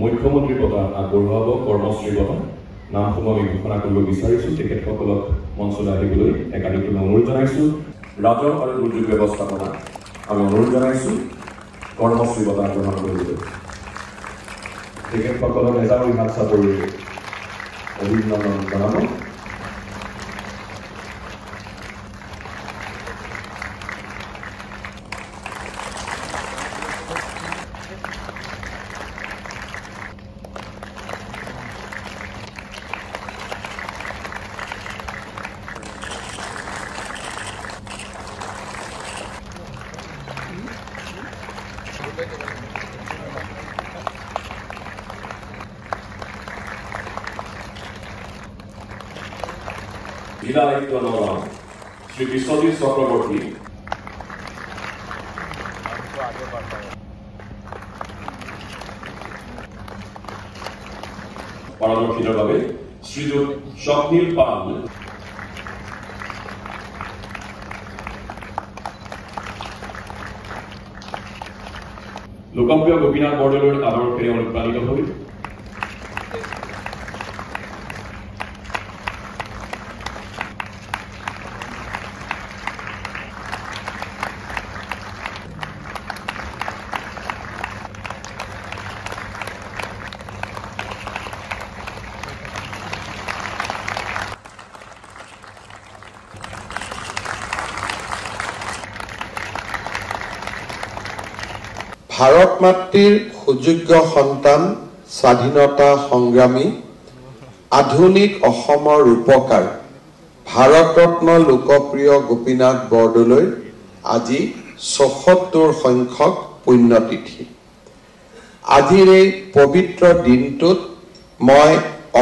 মুখ্যমন্ত্ৰী বঁটা আগবঢ়াব কৰ্মশ্ৰী বঁটা নামসমূহ আমি ঘোষণা কৰিব বিচাৰিছোঁ। তেখেতসকলক মঞ্চলৈ আহিবলৈ একাধিক অনুৰোধ জনাইছোঁ। ৰাজহ আৰু দুৰ্যোগ ব্যৱস্থাপনা আমি অনুৰোধ জনাইছোঁ কৰ্মশ্ৰী বঁটা গ্ৰহণ কৰিবলৈ। তেখেতসকলক এজাৰি হাত চাপৰি অভিনন্দন জনাব। জিলা আয়ুক্ত নগাঁও শ্ৰী বিশ্বজিৎ চক্ৰৱৰ্তী, পাৰদৰ্শিতাৰ বাবে শ্ৰীযুত স্বপ্নীল পাল, লোকপ্ৰিয় গোপীনাথ বৰদলৈৰ আদৰ্শৰে অনুপ্ৰাণিত হৈ ভাৰত মাতৃৰ সুযোগ্য সন্তান, স্বাধীনতা সংগ্ৰামী, আধুনিক অসমৰ ৰূপকাৰ ভাৰতৰত্ন লোকপ্ৰিয় গোপীনাথ বৰদলৈৰ আজি ৭৪ সংখ্যক পুণ্যতিথি। আজিৰ এই পবিত্ৰ দিনটোত মই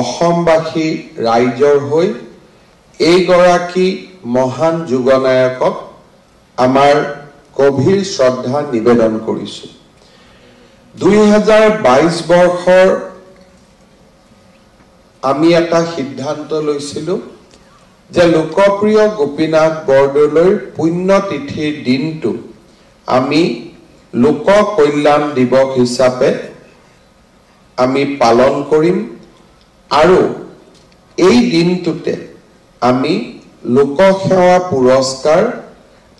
অসমবাসী ৰাইজৰ হৈ এইগৰাকী মহান যুগনায়কক আমাৰ গভীৰ শ্ৰদ্ধা নিবেদন কৰিছোঁ। 2022 বৰ্ষৰ আমি এটা সিদ্ধান্ত লৈছিলোঁ যে লোকপ্ৰিয় গোপীনাথ বৰদলৈৰ পুণ্যতিথিৰ দিনটো আমি লোক কল্যাণ দিৱস হিচাপে আমি পালন কৰিম আৰু এই দিনটোতে আমি লোকসেৱা পুৰস্কাৰ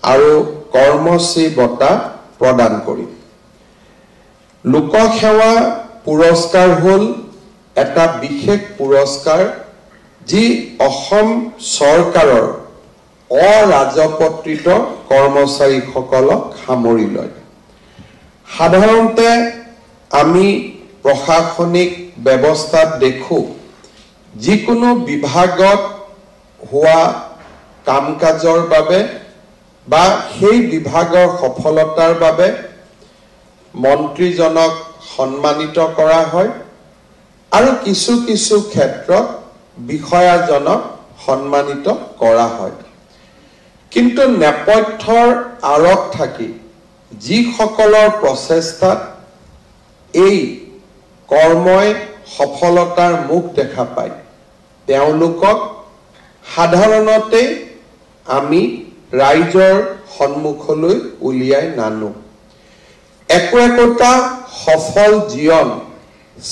আৰু কৰ্মশ্ৰী বঁটা প্ৰদান কৰিম। লোকসেৱা পুৰস্কাৰ হ'ল এটা বিশেষ পুৰস্কাৰ যি অসম চৰকাৰৰ অৰাজপত্ৰিত কৰ্মচাৰীসকলক সামৰি লয়। সাধাৰণতে আমি প্ৰশাসনিক ব্যৱস্থাত দেখোঁ যিকোনো বিভাগত হোৱা কাম কাজৰ বাবে বা সেই বিভাগৰ সফলতাৰ বাবে মন্ত্ৰীজনক সন্মানিত কৰা হয় আৰু কিছু কিছু ক্ষেত্ৰত বিষয়াজনক সন্মানিত কৰা হয়। কিন্তু নেপথ্যৰ আঁৰত থাকি যিসকলৰ প্ৰচেষ্টাত এই কৰ্মই সফলতাৰ মুখ দেখা পায় তেওঁলোকক সাধাৰণতে আমি ৰাইজৰ সন্মুখলৈ উলিয়াই নানো। একোটা সফল জীৱন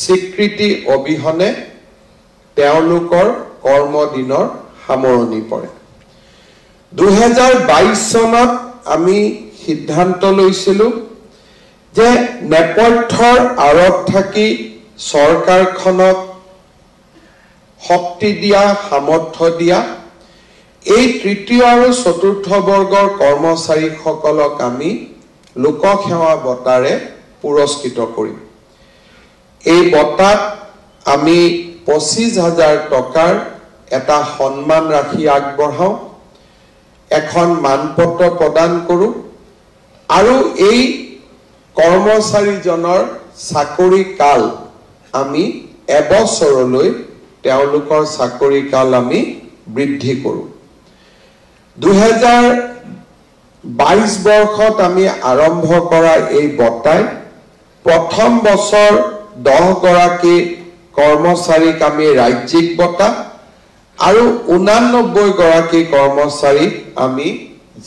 স্বীকৃতি অবিহনে তেওঁলোকৰ কৰ্মদিনৰ সামৰণি পৰে। 2022 চনত আমি সিদ্ধান্ত লৈছিলোঁ যে নেপথ্যৰ আঁৰত থাকি চৰকাৰখনক শক্তি দিয়া, সামৰ্থ্য দিয়া এই তৃতীয় আৰু চতুৰ্থ বৰ্গৰ কৰ্মচাৰীসকলক আমি লোকসেৱা বঁটাৰে পুৰস্কৃত কৰিম। এই বঁটাত আমি 25,000 টকাৰ এটা সন্মান ৰাখি আগবঢ়াওঁ, এখন মানপত্ৰ প্ৰদান কৰোঁ আৰু এই কৰ্মচাৰীজনৰ চাকৰি কাল আমি এবছৰলৈ তেওঁলোকৰ চাকৰি কাল আমি বৃদ্ধি কৰোঁ 2022 বৰ্ষত আমি আৰম্ভ কৰা এই বঁটাই প্ৰথম বছৰ 10 গৰাকী কৰ্মচাৰীক আমি ৰাজ্যিক বঁটা আৰু 89 গৰাকী কৰ্মচাৰীক আমি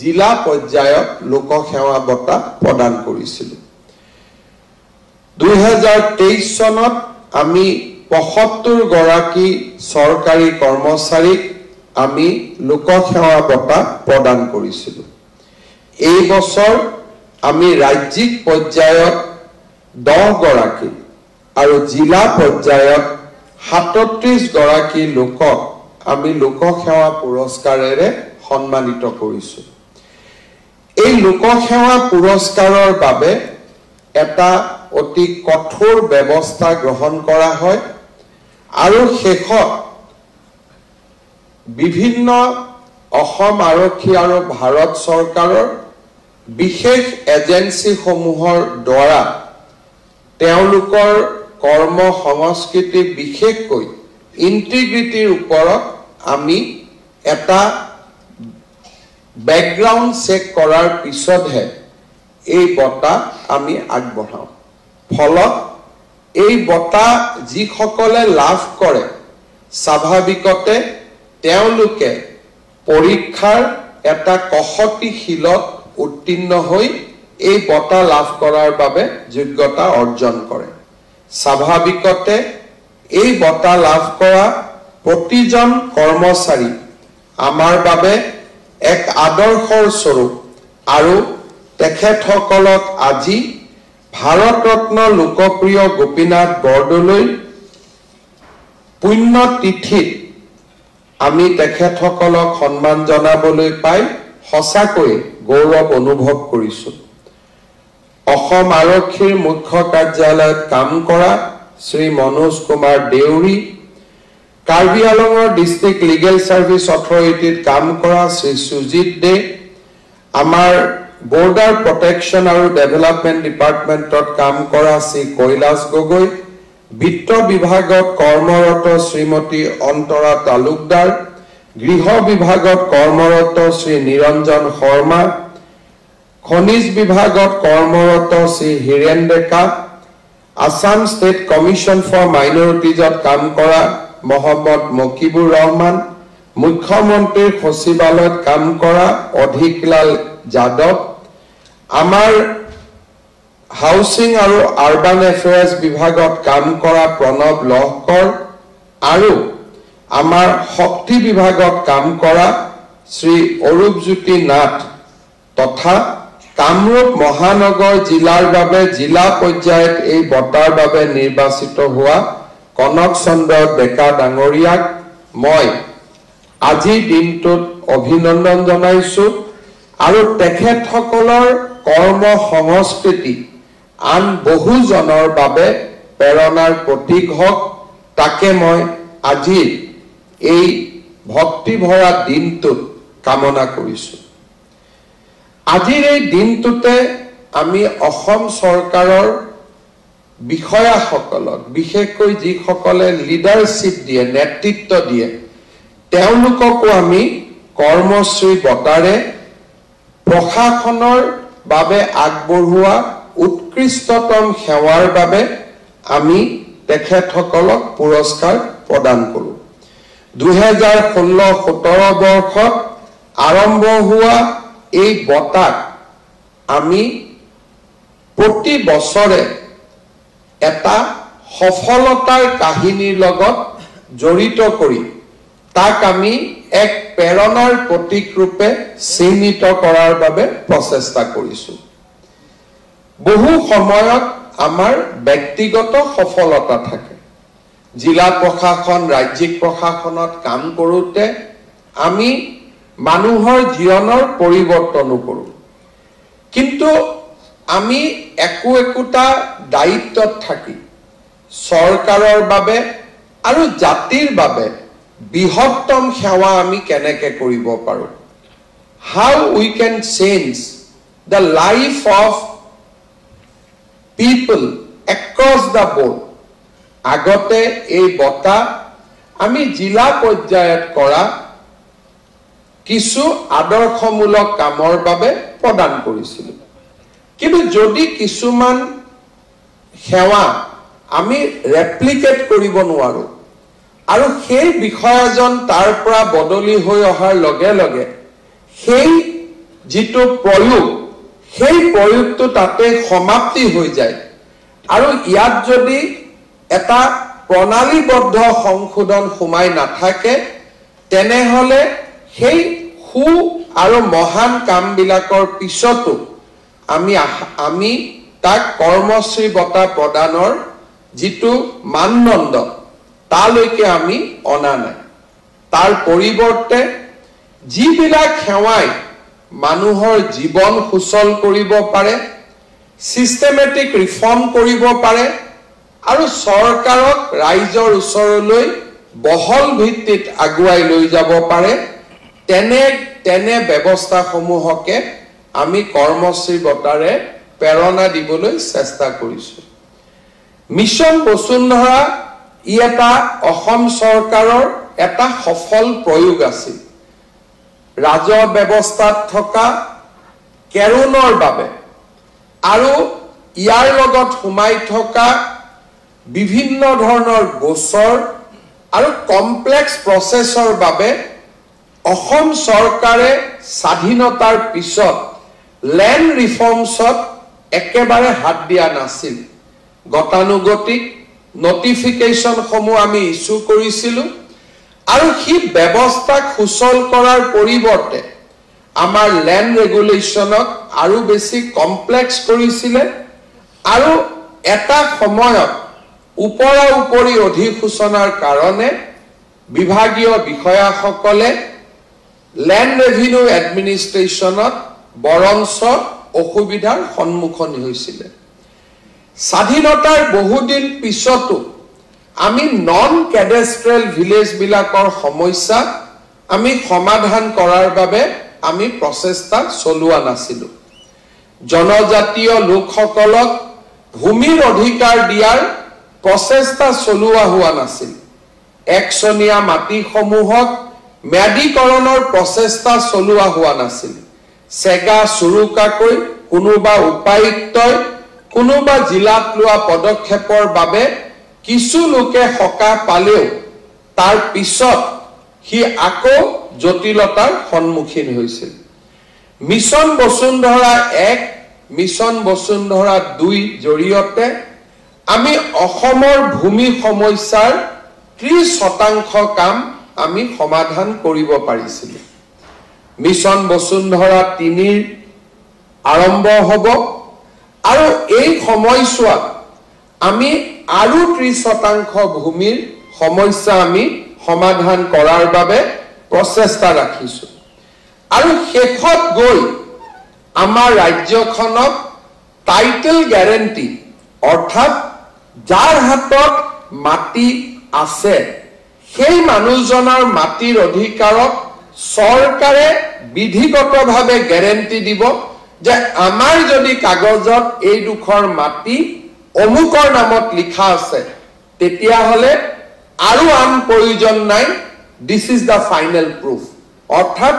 জিলা পৰ্যায়ত লোকসেৱা বঁটা প্ৰদান কৰিছিলোঁ 2023 চনত আমি 75 গৰাকী চৰকাৰী কৰ্মচাৰীক আমি লোকসেৱা বঁটা প্ৰদান কৰিছিলোঁ এই বছৰ আমি ৰাজ্যিক পৰ্যায়ত 10 গৰাকী আৰু জিলা পৰ্যায়ত 37 গৰাকী লোকক আমি লোকসেৱা পুৰস্কাৰেৰে সন্মানিত কৰিছোঁ এই লোকসেৱা পুৰস্কাৰৰ বাবে এটা অতি কঠোৰ ব্যৱস্থা গ্ৰহণ কৰা হয় আৰু শেষত বিভিন্ন অসম আৰক্ষী আৰু ভাৰত চৰকাৰৰ বিশেষ এজেন্সিসমূহৰ দ্বাৰা তেওঁলোকৰ কৰ্ম সংস্কৃতি বিশেষকৈ ইন্টিগ্ৰিটিৰ ওপৰত আমি এটা বেকগ্ৰাউণ্ড চেক কৰাৰ পিছতহে এই বঁটা আমি আগবঢ়াওঁ ফলত এই বঁটা যিসকলে লাভ কৰে স্বাভাৱিকতে তেওঁলোকে পৰীক্ষাৰ এটা কসটিশীলত উত্তীৰ্ণ হৈ এই বঁটা লাভ কৰাৰ বাবে যোগ্যতা অৰ্জন কৰে স্বাভাৱিকতে এই বঁটা লাভ কৰা প্ৰতিজন কৰ্মচাৰী আমাৰ বাবে এক আদৰ্শৰ স্বৰূপ আৰু তেখেতসকলক আজি ভাৰতৰত্ন লোকপ্ৰিয় গোপীনাথ বৰদলৈ পুণ্যতিথিত আমি তেখেতসকলক সন্মান জনাবলৈ পাই সঁচাকৈ গৌৰৱ অনুভৱ কৰিছোঁ অসম আৰক্ষীৰ মুখ্য কাৰ্যালয়ত কাম কৰা শ্ৰী মনোজ কুমাৰ দেউৰী কাৰ্বি আংলঙৰ ডিষ্ট্ৰিক্ট লিগেল সাৰ্ভিস অথৰিটিত কাম কৰা শ্ৰী সুজিত দে আমাৰ বৰ্ডাৰ প্ৰটেকশ্যন আৰু ডেভেলপমেণ্ট ডিপাৰ্টমেণ্টত কাম কৰা শ্ৰী কৈলাশ গগৈ বিত্ত বিভাগত কৰ্মৰত শ্ৰীমতী অন্তৰা তালুকদাৰ গৃহ বিভাগত কৰ্মৰত শ্ৰী নিৰঞ্জন শৰ্মা খনিজ বিভাগত কৰ্মৰত শ্ৰী হীৰেন ডেকা আসাম ষ্টেট কমিশ্যন ফৰ মাইনৰিটিজত কাম কৰা মোহাম্মদ মকিবুৰ ৰহমান মুখ্যমন্ত্ৰীৰ সচিবালয়ত কাম কৰা অধিকলাল যাদৱ আমাৰ হাউচিং আৰু আৰবান এফেয়াৰ্স বিভাগত কাম কৰা প্ৰণৱ লহকৰ আৰু আমাৰ শক্তি বিভাগত কাম কৰা শ্ৰী অৰূপজ্যোতি নাথ তথা কামৰূপ মহানগৰ জিলাৰ বাবে জিলা পৰ্যায়ত এই বঁটাৰ বাবে নিৰ্বাচিত হোৱা কনক চন্দ্ৰ ডেকা ডাঙৰীয়াক মই আজি দিনটোত অভিনন্দন জনাইছো আৰু তেখেতসকলৰ কৰ্ম সংস্কৃতি আন বহুজনৰ বাবে প্ৰেৰণাৰ প্ৰতীক হওক তাকে মই আজি এই ভক্তি ভৰা দিনটোত কামনা কৰিছো আজিৰ এই দিনটোতে আমি অসম চৰকাৰৰ বিষয়াসকলক বিশেষকৈ যিসকলে লিডাৰশ্বিপ দিয়ে নেতৃত্ব দিয়ে তেওঁলোককো আমি কৰ্মশ্ৰী বঁটাৰে প্ৰশাসনৰ বাবে আগবঢ়োৱা উৎকৃষ্টতম সেৱাৰ বাবে আমি তেখেতসকলক পুৰস্কাৰ প্ৰদান কৰোঁ 2016-17 বৰ্ষত আৰম্ভ হোৱা এই বঁটাক আমি প্ৰতি বছৰে এটা সফলতাৰ কাহিনীৰ লগত জড়িত কৰি তাক আমি এক প্ৰেৰণাৰ প্ৰতীক ৰূপে চিহ্নিত কৰাৰ বাবে প্ৰচেষ্টা কৰিছো বহু সময়ত আমাৰ ব্যক্তিগত সফলতা থাকে জিলা প্ৰশাসন ৰাজ্যিক প্ৰশাসনত কাম কৰোতে আমি মানুহৰ জীৱনৰ পৰিৱৰ্তন কৰো কিন্তু আমি একোটা দায়িত্বত থাকি চৰকাৰৰ বাবে আৰু জাতিৰ বাবে বৃহত্তম সেৱা আমি কেনেকৈ কৰিব পাৰো how we can change the life of people across the board আগতে এই বঁটা আমি জিলা পৰ্যায়ত কৰা কিছু আদৰ্শমূলক কামৰ বাবে প্ৰদান কৰিছিলোঁ কিন্তু যদি কিছুমান সেৱা আমি ৰেপ্লিকেট কৰিব নোৱাৰো আৰু সেই বিষয়জন তাৰ পৰা বদলি হৈ অহাৰ লগে লগে সেই যিটো প্ৰয়োগ সেই প্ৰয়োগটো তাতে সমাপ্তি হৈ যায় আৰু ইয়াত যদি এটা প্ৰণালীবদ্ধ সংশোধন সোমাই নাথাকে তেনেহলে সেই হু আৰু মহান কামবিলাকৰ পিছতো আমি তাক কৰ্মশ্ৰী বঁটা প্ৰদানৰ যিটো মানদণ্ড তালৈকে আমি অনা নাই তাৰ পৰিৱৰ্তে যিবিলাক সেৱাই মানুহৰ জীৱন সুচল কৰিব পাৰে সিস্টেমেটিক ৰিফৰ্ম কৰিব পাৰে আৰু চৰকাৰক ৰাইজৰ ওচৰলৈ বহল ভিত্তিত আগুৱাই লৈ যাব পাৰে তেনে ব্যৱস্থাসমূহকে আমি কৰ্মশ্ৰী বঁটাৰে প্ৰেৰণা দিবলৈ চেষ্টা কৰিছো মিছন বসুন্ধৰা ই এটা অসম চৰকাৰৰ এটা সফল প্ৰয়োগ আছিল ৰাজহ ব্যৱস্থাত থকা কেৰুণৰ বাবে আৰু ইয়াৰ লগত সোমাই থকা বিভিন্ন ধৰণৰ গোচৰ আৰু কমপ্লেক্স প্ৰচেছৰ বাবে অসম চৰকাৰে স্বাধীনতাৰ পিছত ল্যান্ড ৰিফৰ্মছত একেবাৰে হাত দিয়া নাছিল গতানুগতিক নটিফিকেশন সমূহ আমি ইস্যু কৰিছিলো আৰু কি ব্যৱস্থাক সুচল কৰাৰ পৰিৱৰ্তে আমাৰ ল্যান্ড ৰেগুলেশনক আৰু বেছি কমপ্লেক্স কৰিছিলে আৰু এটা সময়ত উপৰি অধিসূচনাৰ কাৰণে বিভাগীয় বিষয়াসকলে ল্যান্ড ৰেভিনিউ এডমিনিষ্ট্ৰেশ্যনত বৰঞ্চ অসুবিধাৰ সন্মুখীন হৈছিল স্বাধীনতাৰ বহুদিন পিছতো আমি নন ক্যাডাষ্ট্ৰেল ভিলেজ বিলাকৰ সমস্যা আমি সমাধান কৰাৰ বাবে আমি প্ৰচেষ্টা চলোৱা নাছিলো জনজাতীয় লোকসকলক ভূমিৰ অধিকাৰ দিয়াৰ প্ৰচেষ্টা চলোৱা হোৱা নাছিল একচনীয়া মাটিসমূহক ম্যাদীকৰণৰ প্ৰচেষ্টা চলোৱা হোৱা নাছিল সেগা সুৰুকাকৈ কোনোবা উপায়ুক্তই কোনোবা জিলাত লোৱা পদক্ষেপৰ বাবে কিছু লোকে সকাহ পালেও তাৰ পিছত হি আকৌ জটিলতাৰ সন্মুখীন হৈছিল মিছন বসুন্ধৰা 1 মিছন বসুন্ধৰা 2 জৰিয়তে আমি অসমৰ ভূমি সমস্যাৰ 30% কাম আমি সমাধান কৰিব পাৰিছিল মিছন বসুন্ধৰা 3 আৰম্ভ হ'ব আৰু এই সময়ছোৱাত আমি আৰু 30% ভূমিৰ সমস্যা আমি সমাধান কৰাৰ বাবে প্ৰচেষ্টা ৰাখিছো আৰু শেষত গৈ আমাৰ ৰাজ্যখনক টাইটেল গ্যাৰান্টি অৰ্থাৎ যাৰ হাতত মাটি আছে সেই মানুহজনৰ মাটিৰ অধিকাৰক চৰকাৰে বিধিগতভাৱে গ্যাৰান্টি দিব যে আমাৰ যদি কাগজত এই দুখৰ মাটি অমুকৰ নামত লিখা আছে তেতিয়া হলে আৰু আন প্ৰয়োজন নাই this is the final proof অৰ্থাৎ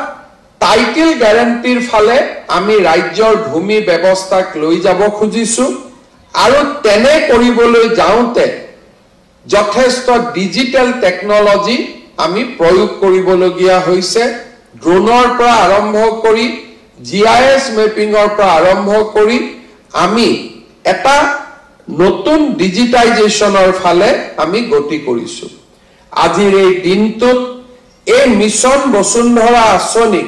টাইটেল গ্যাৰান্টিৰ ফালে আমি ৰাজ্যৰ ভূমি ব্যৱস্থাক লৈ যাব খুজিছো আৰু তেনে কৰিবলৈ যাওঁতে যথেষ্ট ডিজিটেল টেকনলজি আমি প্ৰয়োগ কৰিবলগীয়া হৈছে ড্ৰোনৰ পৰা আৰম্ভ কৰি জিআইএস মেপিংৰ পৰা আৰম্ভ কৰি আমি এটা নতুন ডিজিটাইজেশনৰ ফালে আমি গতি কৰিছো আজিৰ এই দিনটোত এই মিছন বসুন্ধৰা আঁচনি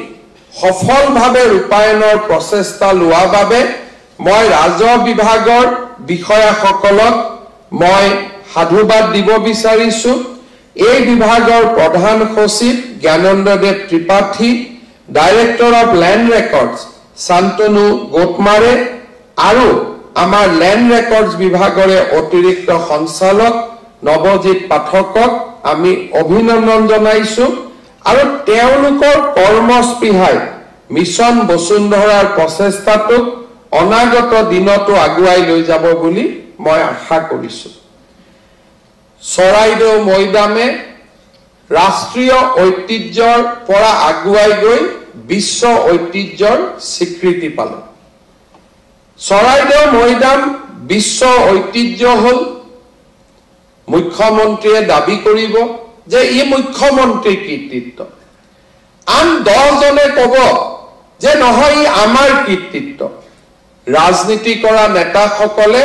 সফলভাৱে ৰূপায়ণৰ প্ৰচেষ্টা লোৱা বাবে মই ৰাজহ বিভাগৰ বিষয়াসকলক মই সাধুবাদ দিব বিচাৰিছো এই বিভাগৰ প্ৰধান সচিব Gyanandadev Tripathi director of land records Shantanu Gotmare আৰু আমাৰ ল্যান্ড ৰেকৰ্ডছ বিভাগৰে অতিৰিক্ত সঞ্চালক নৱজিত পাঠকক আমি অভিনন্দন জনাইছো আৰু তেওঁলোকৰ কৰ্মস্পৃহাই মিছন বসুন্ধৰাৰ প্ৰচেষ্টাটোক অনাগত দিনতো আগুৱাই লৈ যাব বুলি মই আশা কৰিছো চৰাইদেউ মৈদামে ৰাষ্ট্ৰীয় ঐতিহ্যৰ পৰা আগুৱাই গৈ বিশ্ব ঐতিহ্যৰ স্বীকৃতি পালে চৰাইদেউ মৈদাম বিশ্ব ঐতিহ্য হল মুখ্যমন্ত্ৰীয়ে দাবী কৰিব যে ই মুখ্যমন্ত্ৰীৰ কৃতিত্ব আন 10 জনে ক'ব যে নহয় আমাৰ কৃতিত্ব ৰাজনীতি কৰা নেতাসকলে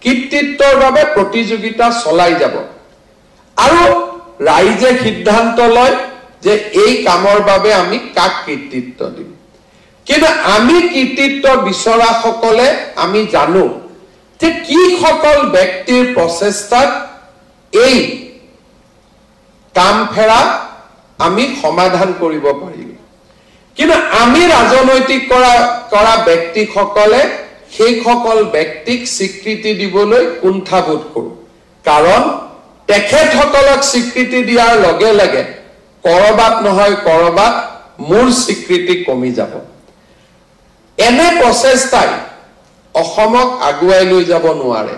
কৃতিত্বৰ বাবে প্ৰতিযোগিতা চলাই যাব আৰু ৰাইজে সিদ্ধান্ত লয় যে এই কামৰ বাবে আমি কাক কৃতিত্ব দিম কিন্তু আমি কৃতিত্ব বিচৰা সকলে আমি জানো যে কি সকল ব্যক্তিৰ প্ৰচেষ্টাত এই কাম ফেৰা আমি সমাধান কৰিব পাৰিম কিন্তু আমি ৰাজনৈতিক কৰা ব্যক্তি সকলে সেই সকল ব্যক্তিক স্বীকৃতি দিবলৈ কুণ্ঠাবোধ কৰো কাৰণ তেখেতসকলক স্বীকৃতি দিয়াৰ লগে লগে কৰবাত নহয় কৰবাত মূল স্বীকৃতি কমি যাব এনে প্ৰচেষ্টাই অসমক আগুৱাই লৈ যাব নোৱাৰে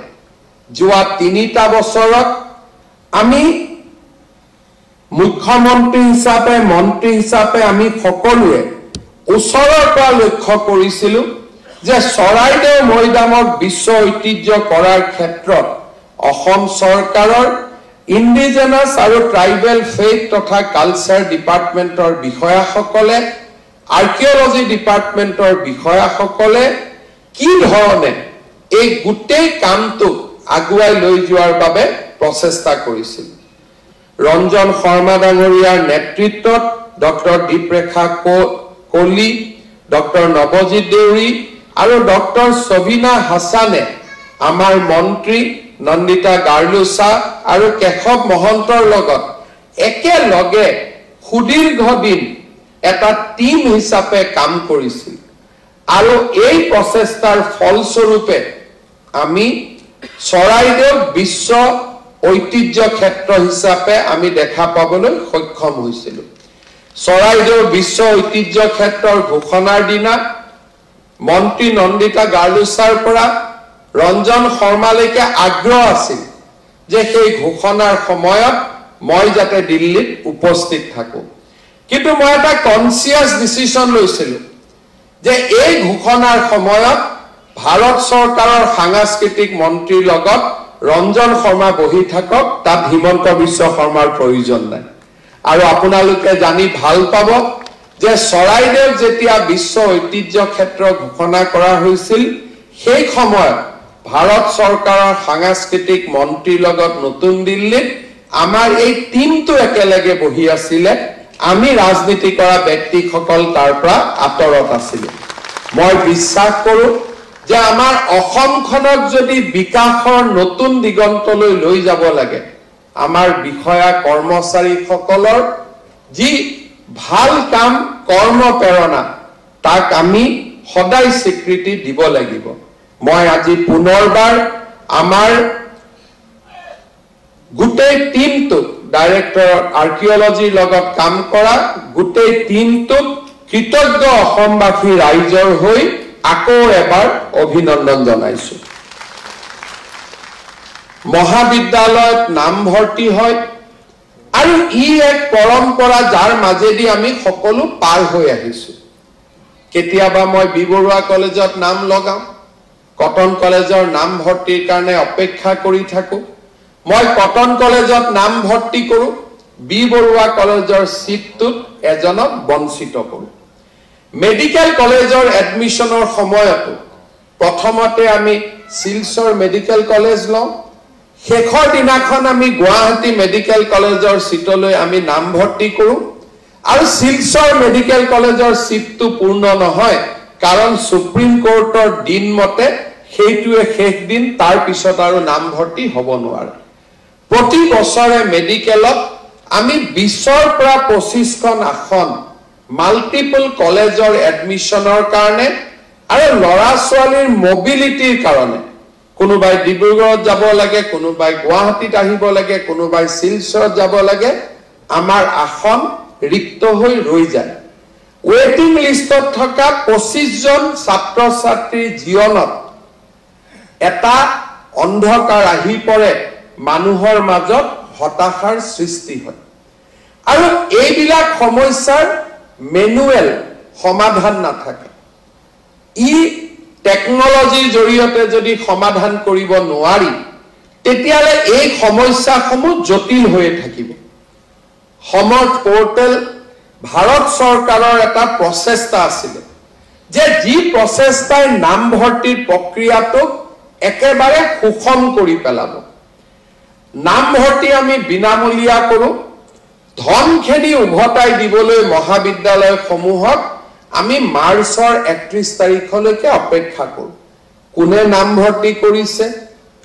যোৱা 3টা বছৰত আমি মুখ্যমন্ত্ৰী হিচাপে মন্ত্ৰী হিচাপে আমি সকলোৱে ওচৰৰ পৰা লক্ষ্য কৰিছিলো যে চৰাইদেউ মৈদামক বিশ্ব ঐতিহ্য কৰাৰ ক্ষেত্ৰত অসম চৰকাৰৰ ইণ্ডিজেনাছ আৰু ট্ৰাইবেল ফেথ তথা কালচাৰ ডিপাৰ্টমেণ্টৰ বিষয়াসকলে আৰ্কিঅলজি ডিপাৰ্টমেণ্টৰ বিষয়াসকলে কি ধৰণে এই গোটেই কামটো আগুৱাই লৈ যোৱাৰ বাবে প্ৰচেষ্টা কৰিছিল ৰঞ্জন শৰ্মা ডাঙৰীয়াৰ নেতৃত্বত ডক্টৰ দীপৰেখা কলি ডক্টৰ নৱজিৎ দেউৰী আৰু ডক্টৰ সবিনা হাসানে আমাৰ মন্ত্ৰী নন্দিতা গাৰ্লুচা আৰু কেশৱ মহন্তৰ লগত একেলগে সুদীৰ্ঘ দিন এটা টিম হিচাপে কাম কৰিছিল আৰু এই প্ৰচেষ্টাৰ ফলস্বৰূপে আমি চৰাইদেউ বিশ্ব ঐতিহ্য ক্ষেত্ৰ হিচাপে আমি দেখা পাবলৈ সক্ষম হৈছিলো চৰাইদেউ বিশ্ব ঐতিহ্য ক্ষেত্ৰৰ ঘোষণাৰ দিনা মন্ত্ৰী নন্দিতা গাৰ্লুচাৰ পৰা ৰঞ্জন শৰ্মালৈকে আগ্ৰহ আছিল যে সেই ঘোষণাৰ সময়ত মই যাতে দিল্লীত উপস্থিত থাকো কিন্তু মই এটা কনসিয়াস ডিসিশন লৈছিলো যে এই ঘোষণাৰ সময়ত ভাৰত চৰকাৰৰ সাংস্কৃতিক মন্ত্ৰীৰ লগত ৰঞ্জন শৰ্মা বহি থাকক তাত হিমন্ত বিশ্ব শৰ্মাৰ প্ৰয়োজন নাই আৰু আপোনালোকে জানি ভাল পাব যে চৰাইদেউ যেতিয়া বিশ্ব ঐতিহ্য ক্ষেত্ৰ ঘোষণা কৰা হৈছিল সেই সময়ত ভাৰত চৰকাৰৰ সাংস্কৃতিক মন্ত্ৰীৰ লগত নতুন দিল্লীত আমাৰ এই টিমটো একেলগে বহি আছিল আমি ৰাজনীতি কৰা ব্যক্তিসকল তাৰ পৰা আঁতৰত আছিল মই বিশ্বাস কৰো যে আমাৰ অসমখনক যদি বিকাশৰ নতুন দিগন্তলৈ লৈ যাব লাগে আমাৰ বিষয়া কৰ্মচাৰী সকলৰ যি ভাল কাম কৰ্ম প্ৰেৰণা তাক আমি সদায় স্বীকৃতি দিব লাগিব মই আজি পুনৰবাৰ আমাৰ গোটেই টিমটো ডাইৰেক্টৰ আৰ্কিঅলজিৰ লগত কাম কৰা গোটেই টিমটো কৃতজ্ঞ অসমবাসী ৰাইজৰ হৈ আকৌ এবাৰ অভিনন্দন জনাইছো মহাবিদ্যালয়ত নামভৰ্তি হয় আৰু ই এক পৰম্পৰা যাৰ মাজেদি আমি সকলো পাৰ হৈ আহিছো কেতিয়াবা মই বি বৰুৱা কলেজত নাম লগাও কটন কলেজৰ নামভৰ্তিৰ কাৰণে অপেক্ষা কৰি থাকো মই কটন কলেজত নামভৰ্তি কৰো বি বৰুৱা কলেজৰ সিটটোত এজনক বঞ্চিত কৰো মেডিকেল কলেজৰ এডমিশনৰ সময়ত প্ৰথমতে আমি শিলচৰ মেডিকেল কলেজ লওঁ শেষৰ দিনাখন আমি গুৱাহাটী মেডিকেল কলেজৰ সিটলৈ আমি নামভৰ্তি কৰো আৰু শিলচৰ মেডিকেল কলেজৰ সিটটো পূৰ্ণ নহয় কাৰণ সুপ্ৰিম কোৰ্টৰ দিন মতে সেইটোৱে শেষ দিন তাৰ পিছত আৰু নামভৰ্তি হ'ব নোৱাৰে প্ৰতি বছৰে মেডিকেলত আমি 20ৰ পৰা 25খন আসন মাল্টিপল কলেজৰ এডমিশনৰ কাৰণে আৰু লৰা ছোৱালীৰ মোবিলিটিৰ কাৰণে কোনোবাই ডিব্ৰুগড়ত যাব লাগে কোনোবাই গুৱাহাটীত আহিব লাগে কোনোবাই শিলচৰত যাব লাগে আমাৰ আসন ৰিক্ত হৈ ৰৈ যায় ওয়েটিং লিষ্টত থকা 25 জন ছাত্ৰ ছাত্ৰীৰ জীৱনত এটা অন্ধকাৰ আহি পৰে মানুহৰ মাজত হতাশাৰ সৃষ্টি হয় আৰু এইবিলাক সমস্যাৰ মেনুৱেল সমাধান নাথাকে ই টেকনলজিৰ জৰিয়তে যদি সমাধান কৰিব নোৱাৰি তেতিয়ালে এই সমস্যাসমূহ জটিল হৈ থাকিব সমৰ্থ পোৰ্টেল ভাৰত চৰকাৰৰ এটা প্ৰচেষ্টা আছিল যে যি প্ৰচেষ্টাই নামভৰ্তিৰ প্ৰক্ৰিয়াটোক একেবাৰে সুষম কৰি পেলাব নামভৰ্তি আমি বিনামূলীয়া কৰো ধনখেদি উভতাই দিবলৈ মহাবিদ্যালয়সমূহক আমি মাৰ্চৰ 31 তাৰিখলৈকে অপেক্ষা কৰো কোনে নামভৰ্তি কৰিছে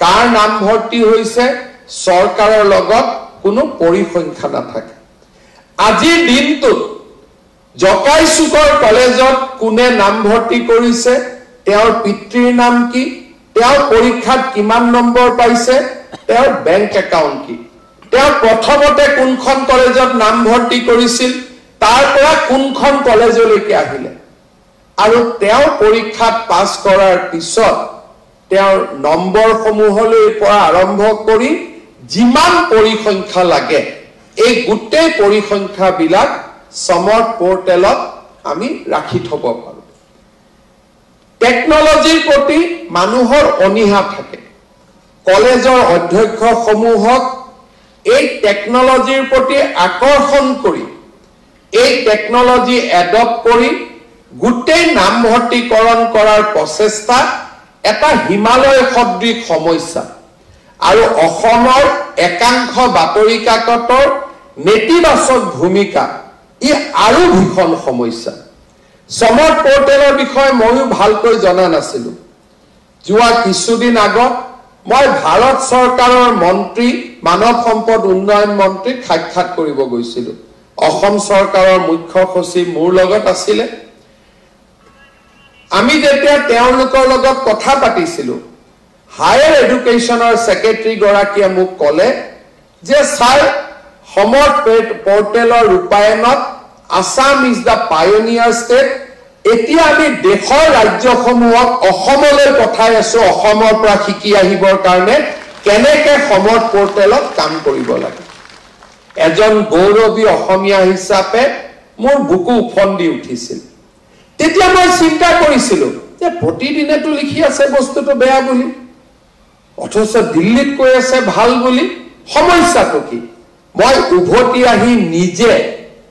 কাৰ নামভৰ্তি হৈছে চৰকাৰৰ লগত কোনো পৰিসংখ্যা নাথাকে আজিৰ দিনটোত জকাইচুকৰ কলেজত কোনে নামভৰ্তি কৰিছে তেওঁৰ পিতৃৰ নাম কি তেওঁৰ পৰীক্ষাত কিমান নম্বৰ পাইছে তেওঁৰ বেংক একাউণ্ট কি তেওঁ প্ৰথমতে কোনখন কলেজত নামভৰ্তি কৰিছিল তাৰ পৰা কোনখন কলেজলৈকে আহিলে আৰু তেওঁ পৰীক্ষাত পাছ কৰাৰ পিছত তেওঁৰ নম্বৰসমূহলৈ পৰা আৰম্ভ কৰি যিমান পৰিসংখ্যা লাগে এই গোটেই পৰিসংখ্যাবিলাক সমৰ্থ পোৰ্টেলত আমি ৰাখি থব পাৰো টেকনলজিৰ প্ৰতি মানুহৰ অনীহা থাকে কলেজৰ অধ্যক্ষসমূহক এই টেকনলজিৰ প্ৰতি আকৰ্ষণ কৰি এই টেকনলজি এডপ্ট কৰি গোটেই নামভৰ্তিকৰণ কৰাৰ প্ৰচেষ্টা এটা হিমালয় সদৃশ সমস্যা আৰু অসমৰ একাংশ বাতৰি কাকতৰ নেতিবাচক ভূমিকা ই আৰু ভীষণ সমস্যা সমৰ্থ পোৰ্টেলৰ বিষয়ে ময়ো ভালকৈ জনা নাছিলো যোৱা কিছুদিন আগত মই ভাৰত চৰকাৰৰ মন্ত্ৰী মানৱ সম্পদ উন্নয়ন মন্ত্ৰীক সাক্ষাৎ কৰিব গৈছিলো অসম চৰকাৰৰ মুখ্য সচিব মোৰ লগত আছিল আমি যেতিয়া তেওঁলোকৰ লগত কথা পাতিছিলো হায়াৰ এডুকেশ্যনৰ সেক্ৰেটাৰী গৰাকীয়ে মোক ক'লে যে স্যাৰ সমৰ্থ পোৰ্টেলৰ ৰূপায়ণত Assam is the pioneer state এতিয়া আমি দেশৰ ৰাজ্যসমূহক অসমলৈ পঠাই আছো অসমৰ পৰা শিকি আহিবৰ কাৰণে কেনেকে সমৰ্থ পোৰ্টেলত কাম কৰিব লাগে এজন গৌৰৱী অসমীয়া হিচাপে মোৰ বুকু উফন্দি উঠিছিল তেতিয়া মই চিন্তা কৰিছিলো যে প্ৰতিদিনেতো লিখি আছে বস্তুটো বেয়া বুলি অথচ দিল্লীত কৈ আছে ভাল বুলি সমস্যাটো কি মই উভতি আহি নিজে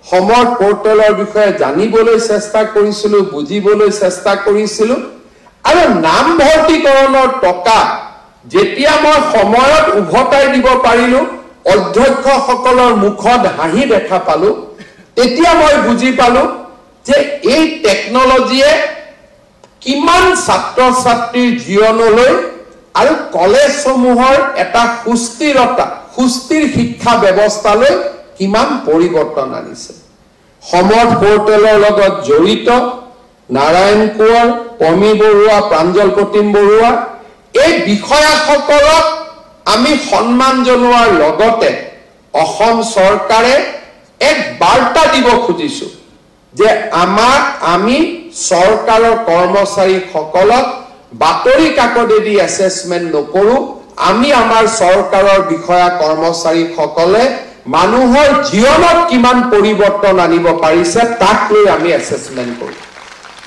সমৰ্থ পোৰ্টেলৰ বিষয়ে জানিবলৈ চেষ্টা কৰিছিলো বুজিবলৈ চেষ্টা কৰিছিলো আৰু নামভৰ্তিকৰণৰ টকা যেতিয়া মই সময়ত উভতাই দিব পাৰিলো অধ্যক্ষসকলৰ মুখত হাঁহি দেখা পালো তেতিয়া মই বুজি পালো যে এই টেকনলজিয়ে কিমান ছাত্ৰ ছাত্ৰীৰ জীৱনলৈ আৰু কলেজসমূহৰ এটা সুস্থিৰ শিক্ষা ব্যৱস্থালৈ কিমান পৰিৱৰ্তন আনিছে সমৰ্থ পোৰ্টেলৰ লগত জড়িত নাৰায়ণ কোঁৱৰ পমি বৰুৱা প্ৰাঞ্জল প্ৰতিম বৰুৱা এই বিষয়াসকলক আমি সন্মান জনোৱাৰ লগতে অসম চৰকাৰে এক বাৰ্তা দিব খুজিছো যে আমি চৰকাৰৰ কৰ্মচাৰীসকলক বাতৰি কাকতেদি এছেছমেন্ট নকৰো আমি আমাৰ চৰকাৰৰ বিষয়া কৰ্মচাৰীসকলে মানুহৰ জীৱনত কিমান পৰিৱৰ্তন আনিব পাৰিছে তাক লৈ আমি এছেছমেন্ট কৰো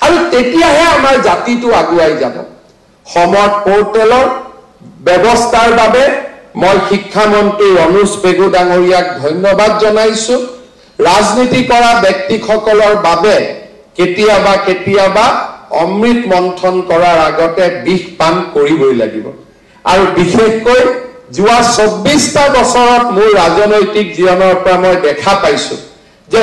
আৰু তেতিয়াহে আমাৰ জাতিটো আগুৱাই যাব সমৰ্থ পোৰ্টেলৰ ব্যৱস্থাৰ বাবে মই শিক্ষামন্ত্ৰী অনুজ পেগু ডাঙৰীয়াক ধন্যবাদ জনাইছো ৰাজনীতি কৰা ব্যক্তিসকলৰ বাবে কেতিয়াবা অমৃত মন্থন কৰাৰ আগতে বিষ পান কৰিবই লাগিব আৰু বিশেষকৈ যোৱা 24টা বছৰত মোৰ ৰাজনৈতিক জীৱনৰ পৰা মই দেখা পাইছো যে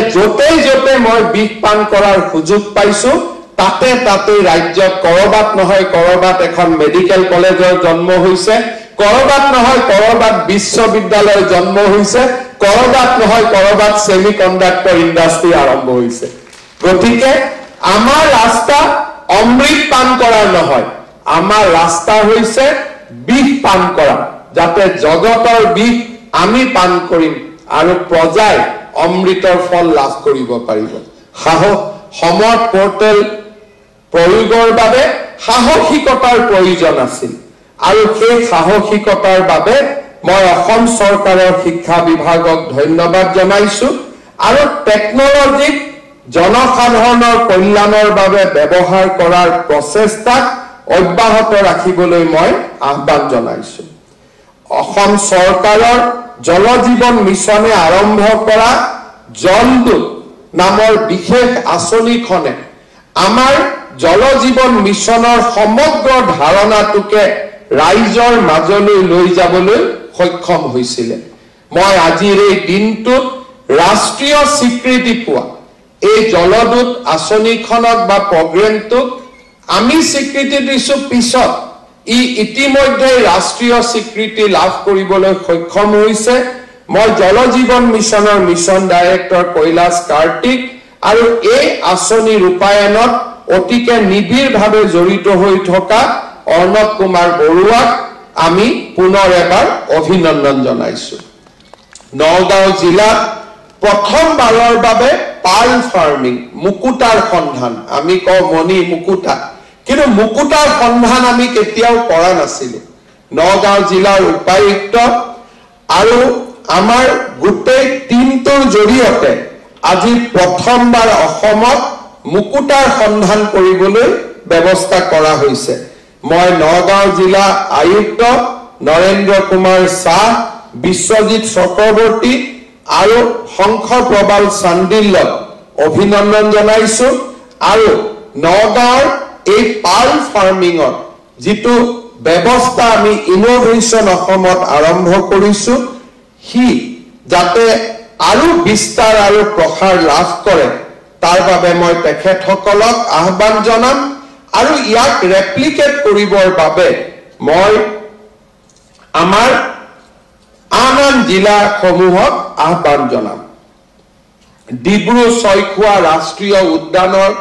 যতে মই বিষ পান কৰাৰ সুযোগ পাইছো তাতে ৰাজ্যত কৰবাত নহয় কৰবাত এখন মেডিকেল কলেজৰ জন্ম হৈছে কৰবাত নহয় কৰবাত বিশ্ববিদ্যালয়ৰ জন্ম হৈছে কৰবাত নহয় কৰবাত সেমিকন্ডাক্টৰ ইণ্ডাষ্ট্ৰি আৰম্ভ হৈছে গতিকে আমাৰ ৰাস্তা অমৃত পান কৰাৰ নহয় আমাৰ ৰাস্তা হৈছে বিষ পান কৰা যাতে জগতৰ বিষ আমি পান কৰিম আৰু প্ৰজাই অমৃতৰ ফল লাভ কৰিব পাৰিব সমৰ্থ পোৰ্টেল প্ৰয়োগৰ বাবে সাহসিকতাৰ প্ৰয়োজন আছিল আৰু সেই সাহসিকতাৰ বাবে মই অসম চৰকাৰৰ শিক্ষা বিভাগক ধন্যবাদ জনাইছো আৰু টেকনলজিক জনসাধাৰণৰ কল্যাণৰ বাবে ব্যৱহাৰ কৰাৰ প্ৰচেষ্টাক অব্যাহত ৰাখিবলৈ মই আহ্বান জনাইছো অসম চৰকাৰৰ জল জীৱন মিছনে আৰম্ভ কৰা জলদূত নামৰ বিশেষ আঁচনিখনে আমাৰ জল জীৱন মিছনৰ সমগ্ৰ ধাৰণাটোকে ৰাইজৰ মাজলৈ লৈ যাবলৈ সক্ষম হৈছিল মই আজিৰ এই দিনটোত ৰাষ্ট্ৰীয় স্বীকৃতি পোৱা এই জলদূত আঁচনিখনক বা প্ৰগ্ৰেমটোক আমি স্বীকৃতি দিছো পিছত ই ইতিমধ্যে ৰাষ্ট্ৰীয় স্বীকৃতি লাভ কৰিবলৈ সক্ষম হৈছে মই জল জীৱন মিছনৰ মিছন ডাইৰেক্টৰ কৈলাশ কাৰ্তিক আৰু এই আঁচনি ৰূপায়ণত অতিকে নিবিড়ভাৱে জড়িত হৈ থকা অৰ্ণৱ কুমাৰ বৰুৱাক আমি পুনৰ এবাৰ অভিনন্দন জনাইছো নগাঁও জিলাত প্ৰথমবাৰৰ বাবে পাৰ্ল ফাৰ্মিং মুকুতাৰ সন্ধান আমি কওঁ মণি মুকুতা কিন্তু মুকুতাৰ সন্ধান আমি কেতিয়াও কৰা নাছিলো নগাঁও জিলাৰ উপায়ুক্ত আৰু আমাৰ গোটেই টিমটোৰ জৰিয়তে আজি প্ৰথমবাৰ অসমত মুকুতাৰ সন্ধান কৰিবলৈ ব্যৱস্থা কৰা হৈছে মই নগাঁও জিলা আয়ুক্ত নৰেন্দ্ৰ কুমাৰ শাহ বিশ্বজিৎ চক্ৰৱৰ্তী আৰু শংখ প্ৰবাল চান্দিল্যক অভিনন্দন জনাইছো আৰু নগাঁৱৰ এই পাৰ্ল ফাৰ্মিঙৰ যিটো ব্যৱস্থা আমি ইনোভেশ্যন অসমত আৰম্ভ কৰিছো হি যাতে আৰু বিস্তাৰ আৰু প্ৰসাৰ লাভ কৰে তাৰ বাবে মই তেখেতসকলক আহ্বান জনাম আৰু ইয়াক ৰেপ্লিকেট কৰিবৰ বাবে মই আমাৰ আন জিলাসমূহক আহ্বান জনাম ডিব্ৰু ছয়খোৱা ৰাষ্ট্ৰীয় উদ্যানৰ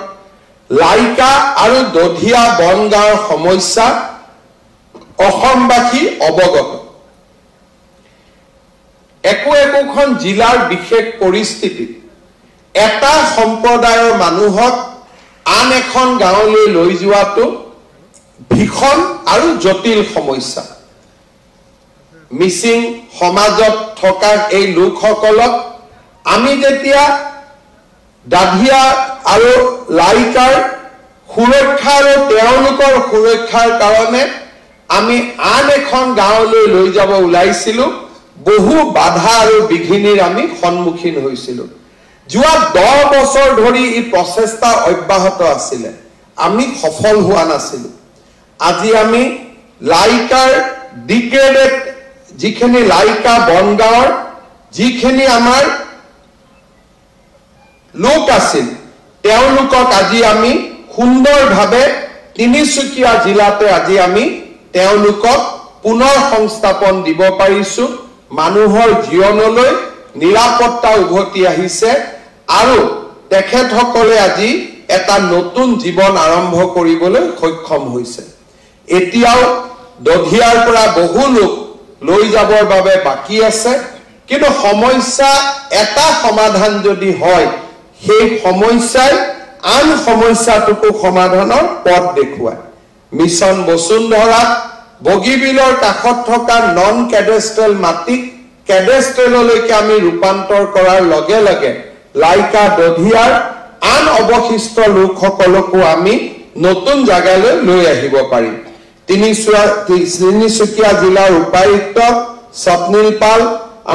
লাইকা আৰু দধিয়া বনগাঁৱৰ সমস্যা অসমবাসী অৱগত একোখন জিলাৰ বিশেষ পৰিস্থিতি এটা সম্প্ৰদায়ৰ মানুহক আন এখন গাঁৱলৈ লৈ যোৱাটো ভীষণ আৰু জটিল সমস্যা মিচিং সমাজত থকা এই লোকসকলক আমি যেতিয়া দাধিয়া আৰু লাইকাৰ সুৰক্ষা আৰু তেওঁলোকৰ সুৰক্ষাৰ কাৰণে আমি আন এখন গাঁৱলৈ লৈ যাব ওলাইছিলো বহু বাধা আৰু বিঘিনিৰ আমি সন্মুখীন হৈছিলো যোৱা 10 বছৰ ধৰি এই প্ৰচেষ্টা অব্যাহত আছিল আমি সফল হোৱা নাছিলো আজি আমি লাইকাৰ ডিগ্ৰেডেড যিখিনি লাইকা বনগাঁৱৰ যিখিনি আমাৰ লোক আছিল তেওঁলোকক আজি আমি সুন্দৰভাৱে তিনিচুকীয়া জিলাতে আজি আমি তেওঁলোকক পুনৰ সংস্থাপন দিব পাৰিছো মানুহৰ জীৱনলৈ নিৰাপত্তা উভতি আহিছে আৰু তেখেতসকলে আজি এটা নতুন জীৱন আৰম্ভ কৰিবলৈ সক্ষম হৈছে এতিয়াও দধিয়াৰ পৰা বহু লোক লৈ যাবৰ বাবে বাকি আছে কিন্তু সমস্যা এটা সমাধান যদি হয় সেই সমস্যাই আন সমস্যাটোকো সমাধানৰ পথ দেখুৱায় মিছন বসুন্ধৰা বগীবিলৰ কাষত থকা নন কেডেষ্ট্ৰেল মাটি কেডেষ্ট্ৰেললৈকে আমি ৰূপান্তৰ কৰাৰ লগে লগে লাইকা দধিয়াৰ আন অৱশিষ্ট লোকসকলকো আমি নতুন জাগালৈ লৈ আহিব পাৰিম তিনিচুকীয়া জিলাৰ উপায়ুক্ত স্বপ্নিল পাল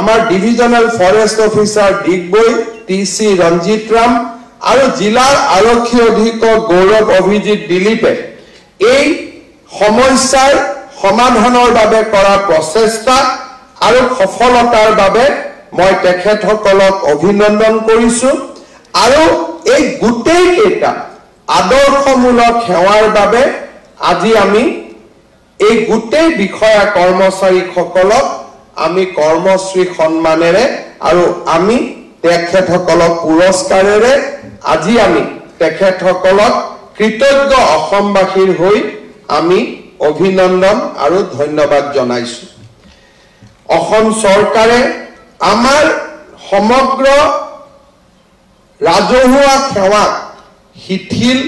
আমাৰ divisional forest officer Digboi TC Ranjit Ram আৰু জিলাৰ আৰক্ষী অধীক্ষক গৌৰৱ অভিজিৎ দিলীপে এই সমস্যাৰ সমাধানৰ বাবে কৰা প্ৰচেষ্টা আৰু সফলতাৰ বাবে মই তেখেতসকলক অভিনন্দন কৰিছো আৰু এই গোটেই কেইটা আদৰ্শমূলক সেৱাৰ বাবে আজি আমি এই গোটেই বিষয়া কৰ্মচাৰীসকলক আমি কৰ্মশ্ৰী সন্মানেৰে আৰু আমি তেখেতসকলক পুৰস্কাৰেৰে আজি আমি তেখেতসকলক কৃতজ্ঞ অসমবাসীৰ হৈ আমি অভিনন্দন আৰু ধন্যবাদ জনাইছো অসম চৰকাৰে আমাৰ সমগ্ৰ ৰাজহুৱা সেৱাক শিথিল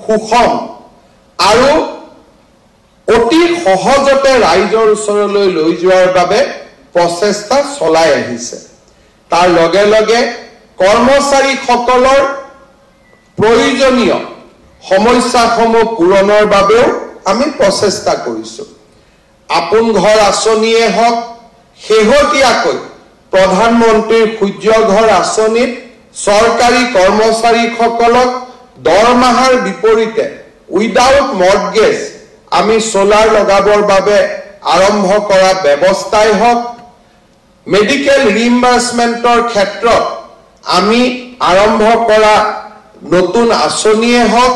সুষম আৰু অতি সহজতে ৰাইজৰ ওচৰলৈ লৈ যোৱাৰ বাবে প্ৰচেষ্টা চলাই আহিছে তাৰ লগে লগে কৰ্মচাৰীসকলৰ প্ৰয়োজনীয় সমস্যাসমূহ পূৰণৰ বাবেও আমি প্ৰচেষ্টা কৰিছো আপোন ঘৰ আঁচনিয়ে হওক শেহতীয়াকৈ প্ৰধানমন্ত্ৰীৰ সূৰ্য ঘৰ আঁচনিত চৰকাৰী কৰ্মচাৰীসকলক দৰমহাৰ বিপৰীতে উইদাউট মৰ্টগেজ আমি সোলাৰ লগাবৰ বাবে আৰম্ভ কৰা ব্যৱস্থাই হওক মেডিকেল ৰিইম্বাৰ্সমেন্টৰ ক্ষেত্ৰত আমি আৰম্ভ কৰা নতুন আঁচনিয়ে হওক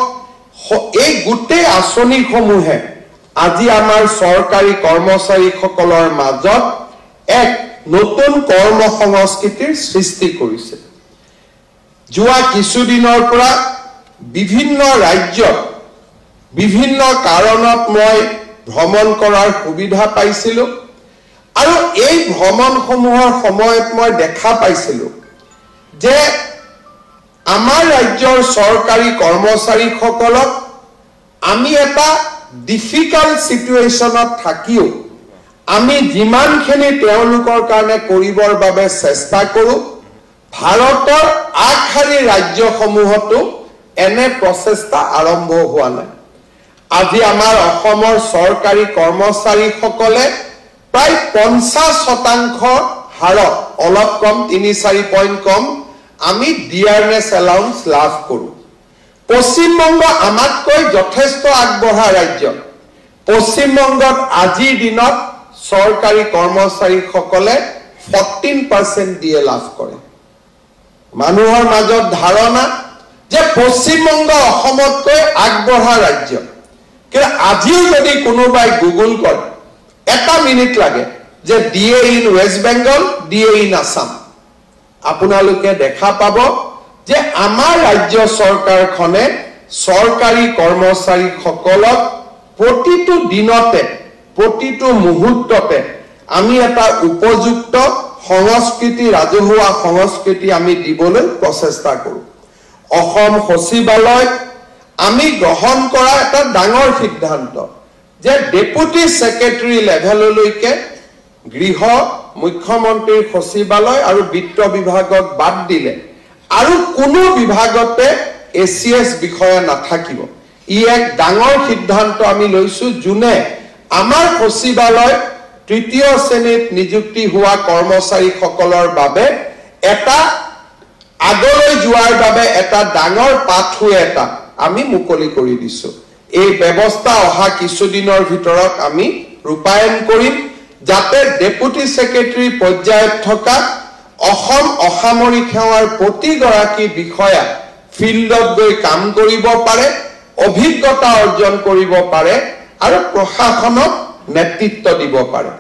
এই গোটেই আঁচনিসমূহে আজি আমাৰ চৰকাৰী কৰ্মচাৰীসকলৰ মাজত এক নতুন কৰ্ম সংস্কৃতিৰ সৃষ্টি কৰিছে যোৱা কিছুদিনৰ পৰা বিভিন্ন ৰাজ্যত বিভিন্ন কাৰণত মই ভ্ৰমণ কৰাৰ সুবিধা পাইছিলো আৰু এই ভ্ৰমণসমূহৰ সময়ত মই দেখা পাইছিলো যে আমাৰ ৰাজ্যৰ চৰকাৰী কৰ্মচাৰীসকলক আমি এটা ডিফিকাল্ট সিচুৱেশ্যনত থাকিও আমি যিমানখিনি তেওঁলোকৰ কাৰণে কৰিবৰ বাবে চেষ্টা কৰো ভাৰতৰ আগশাৰী ৰাজ্যসমূহতো এনে প্ৰচেষ্টা আৰম্ভ হোৱা নাই আজি আমাৰ অসমৰ চৰকাৰী কৰ্মচাৰীসকলে প্ৰায় 50% হাৰত অলপ কম 3-4 পইণ্ট কম আমি ডিয়াৰনেছ এলাউন্স লাভ কৰো পশ্চিমবংগ আমাতকৈ যথেষ্ট আগবঢ়া ৰাজ্য পশ্চিমবংগত আজিৰ দিনত চৰকাৰী কৰ্মচাৰীসকলে 14% দিয়ে লাভ কৰে মানুহৰ মাজত ধাৰণা যে পশ্চিমবংগ অসমতকৈ আগবঢ়া ৰাজ্য কিন্তু আজিও যদি কোনোবাই গুগল কৰে এটা মিনিট লাগে যে DA in West Bengal DA in Assam আপোনালোকে দেখা পাব যে আমাৰ ৰাজ্য চৰকাৰখনে চৰকাৰী কৰ্মচাৰীসকলক প্ৰতিটো দিনতে প্ৰতিটো মুহূৰ্ততে আমি এটা উপযুক্ত সংস্কৃতি ৰাজহুৱা সংস্কৃতি আমি দিবলৈ প্ৰচেষ্টা কৰো অসম সচিবালয় আমি গ্ৰহণ কৰা এটা ডাঙৰ সিদ্ধান্ত যে ডেপুটি সেক্ৰেটাৰী লেভেললৈকে গৃহ মুখ্যমন্ত্ৰীৰ সচিবালয় আৰু বিত্ত বিভাগক বাদ দিলে আৰু কোনো বিভাগতে এসিএস বিষয়া নাথাকিব ই এক ডাঙৰ সিদ্ধান্ত আমি লৈছো জুনে আমাৰ সচিবালয় তৃতীয় শ্ৰেণীত নিযুক্তি হোৱা কৰ্মচাৰীসকলৰ বাবে এটা আগলৈ যোৱাৰ বাবে এটা ডাঙৰ পাথৱে এটা আমি মুকলি কৰি দিছো এই ব্যৱস্থা অহা কিছুদিনৰ ভিতৰত আমি ৰূপায়ণ কৰিম যাতে ডেপুটি সেক্ৰেটাৰী পৰ্যায়ত থকা অসম অসামৰিক সেৱাৰ প্ৰতিগৰাকী বিষয়া ফিল্ডত গৈ কাম কৰিব পাৰে অভিজ্ঞতা অৰ্জন কৰিব পাৰে আৰু প্ৰশাসনক নেতৃত্ব দিব পাৰে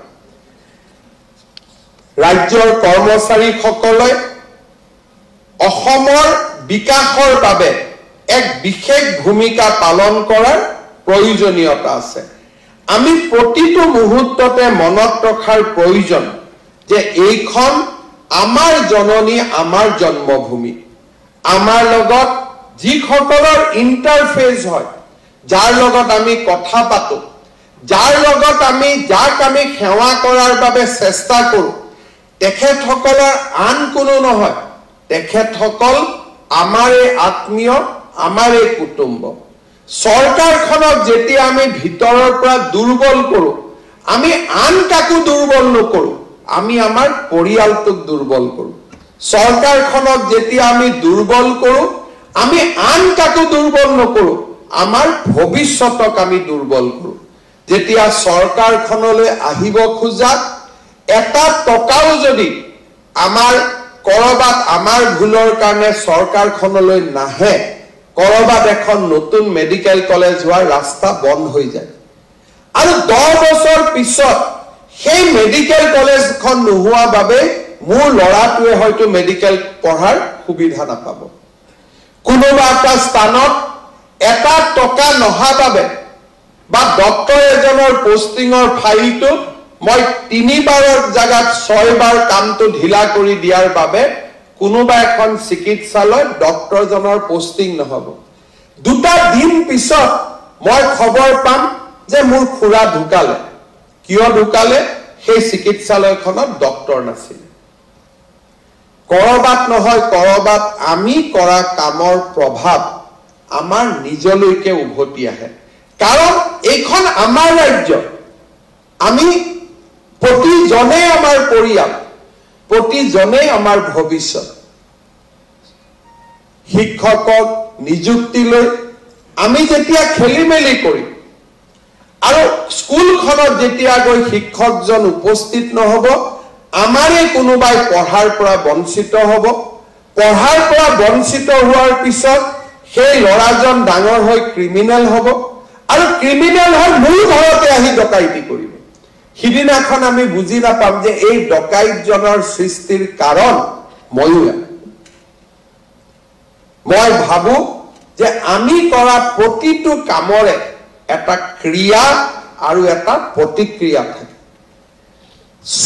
ৰাজ্যৰ কৰ্মচাৰীসকলে অসমৰ বিকাশৰ বাবে এক বিশেষ ভূমিকা পালন কৰাৰ প্ৰয়োজনীয়তা আছে আমি প্ৰতিটো মুহূৰ্ততে মনত ৰখাৰ প্ৰয়োজন যে এইখন আমাৰ জননী আমাৰ জন্মভূমি আমাৰ লগত যিসকলৰ ইন্টাৰফেস হয় যাৰ লগত আমি কথা পাতো যাৰ লগত আমি যাক আমি সেৱা কৰাৰ বাবে চেষ্টা কৰো তেখেতসকলৰ আন কোনো নহয় তেখেতসকল আমাৰে আত্মীয় আমাৰে কুটুম্ব সৰকাৰখনক যেতিয়া আমি ভিতৰৰ পৰা দুৰ্বল কৰো আমি আন কাকো দুৰ্বল নকৰো আমি আমাৰ পৰিয়ালটোক দুৰ্বল কৰো সৰকাৰখনক যেতিয়া আমি দুৰ্বল কৰো আমি আন কাকো দুৰ্বল নকৰো আমাৰ ভৱিষ্যতক আমি দুৰ্বল কৰো যেতিয়া সৰকাৰখনলৈ আহিব খোজা এটা টকাও যদি আমাৰ কৰবাত আমাৰ ভুলৰ কাৰণে সৰকাৰখনলৈ নাহে কৰবাত এখন নতুন মেডিকেল কলেজ হোৱাৰ ৰাস্তা বন্ধ হৈ যায় আৰু 10 বছৰ পিছত সেই মেডিকেল কলেজখন নোহোৱা বাবে মোৰ লৰাটোৱে হয়তো মেডিকেল পঢ়াৰ সুবিধা নাপাব কোনোবা এটা স্থানত এটা টকা নহা বাবে বা ডক্টৰ এজনৰ পোষ্টিংৰ ফাইলটো মই 3 বাৰৰ জাগাত 6 বাৰ কামটো ঢিলা কৰি দিয়াৰ বাবে কোনোবা এখন চিকিৎসালয় ডক্টৰজনৰ পোষ্টিং নহব দুটা দিন পিছত মই খবৰ পাম যে মোৰ খুৰা ঢুকালে কিয় ঢুকালে সেই চিকিৎসালয়খনত ডক্টৰ নাছিল কৰবাত নহয় কৰবাত আমি কৰা কামৰ প্ৰভাৱ আমাৰ নিজলৈকে উভতি আহে কাৰণ এইখন আমাৰ ৰাজ্য আমি প্ৰতিজনে আমাৰ পৰিয়াল প্ৰতিজনে আমাৰ ভৱিষ্যত শিক্ষকক নিযুক্তি লৈ আমি যেতিয়া খেলিমেলি কৰিম আৰু স্কুলখনত যেতিয়া গৈ শিক্ষকজন উপস্থিত নহব আমাৰে কোনোবাই পঢ়াৰ পৰা বঞ্চিত হ'ব পঢ়াৰ পৰা বঞ্চিত হোৱাৰ পিছত সেই ল'ৰাজন ডাঙৰ হৈ ক্ৰিমিনেল হ'ব আৰু ক্ৰিমিনেল হৈ মোৰ ঘৰতে আহি ডকাইতি কৰিব সিদিনাখন আমি বুজি নাপাম যে এই ডকাইতজনৰ সৃষ্টিৰ কাৰণ ময়ো মই ভাবো যে আমি কৰা প্ৰতিটো কামৰে এটা ক্ৰিয়া আৰু এটা প্ৰতিক্ৰিয়া থাকে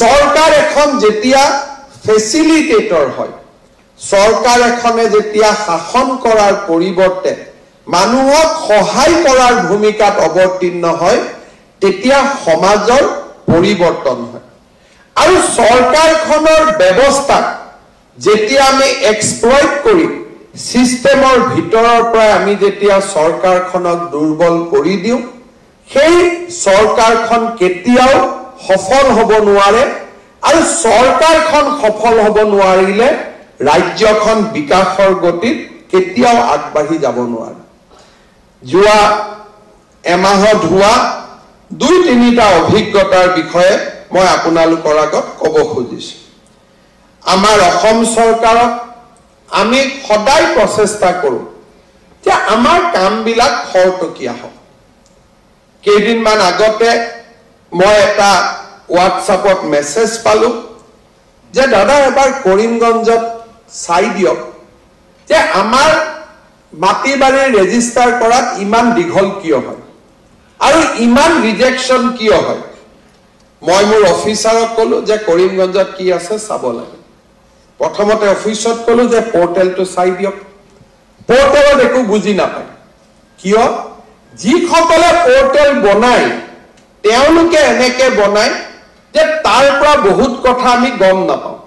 চৰকাৰ এখন যেতিয়া ফেচিলিটেটৰ হয় চৰকাৰ এখনে যেতিয়া শাসন কৰাৰ পৰিৱৰ্তে মানুহক সহায় কৰাৰ ভূমিকাত অৱতীৰ্ণ হয় তেতিয়া সমাজৰ পৰিৱৰ্তন হয় আৰু চৰকাৰখনৰ ব্যৱস্থা যেতিয়া আমি এক্সপ্লইট কৰিম সিস্টেমৰ ভিতৰৰ পৰা আমি যেতিয়া চৰকাৰখনক দুৰ্বল কৰি দিওঁ সেই চৰকাৰখন কেতিয়াও সফল হ'ব নোৱাৰে আৰু চৰকাৰখন সফল হ'ব নোৱাৰিলে ৰাজ্যখন বিকাশৰ গতিত কেতিয়াও আগবাঢ়ি যাব নোৱাৰে যোৱা এমাহত হোৱা 2-3টা অভিজ্ঞতাৰ বিষয়ে মই আপোনালোকৰ আগত ক'ব খুজিছো আমাৰ অসম চৰকাৰক আমি সদায় প্ৰচেষ্টা কৰোঁ যে আমাৰ কামবিলাক খৰতকীয়া হওক কেইদিনমান আগতে মই এটা হোৱাটছআপত মেছেজ পালোঁ যে দাদা এবাৰ কৰিমগঞ্জত চাই দিয়ক যে আমাৰ মাটি বাৰী ৰেজিষ্টাৰ কৰাত ইমান দীঘল কিয় হয় আৰু ইমান ৰিজেকশ্যন কিয় হয় মই মোৰ অফিচাৰক ক'লো যে কৰিমগঞ্জত কি আছে চাব লাগে প্ৰথমতে অফিচত ক'লো যে পৰ্টেলটো চাই দিয়ক পৰ্টেলত একো বুজি নাপায় কিয় যিসকলে পৰ্টেল বনায় তেওঁলোকে এনেকে বনায় যে তাৰ পৰা বহুত কথা আমি গম নাপাওঁ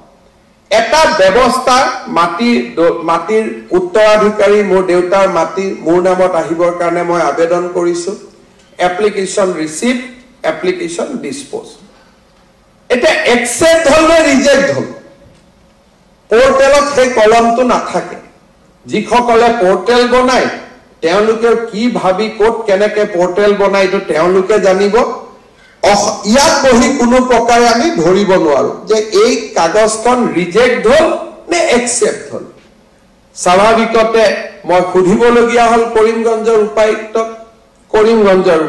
এটা ব্যৱস্থা মাটিৰ উত্তৰাধিকাৰী মোৰ দেউতাৰ মাটি মোৰ নামত আহিবৰ কাৰণে মই আবেদন কৰিছোঁ এপ্লিকেশ্যন ৰিচিভ এপ্লিকেশ্যন ডিছপ'জ এতিয়া একচেপ্ট হ'ল নে ৰিজেক্ট হ'ল পৰ্টেলত সেই কলমটো নাথাকে যিসকলে পৰ্টেল বনায় তেওঁলোকে কি ভাবি ক'ত কেনেকে পৰ্টেল বনায় এইটো তেওঁলোকে জানিব ইয়াত বহি কোনো প্ৰকাৰে আমি ধৰিব নোৱাৰো যে এই কাগজখন ৰিজেক্ট হ'ল নে একচেপ্ট হ'ল স্বাভাৱিকতে মই সুধিবলগীয়া হ'ল কৰিমগঞ্জৰ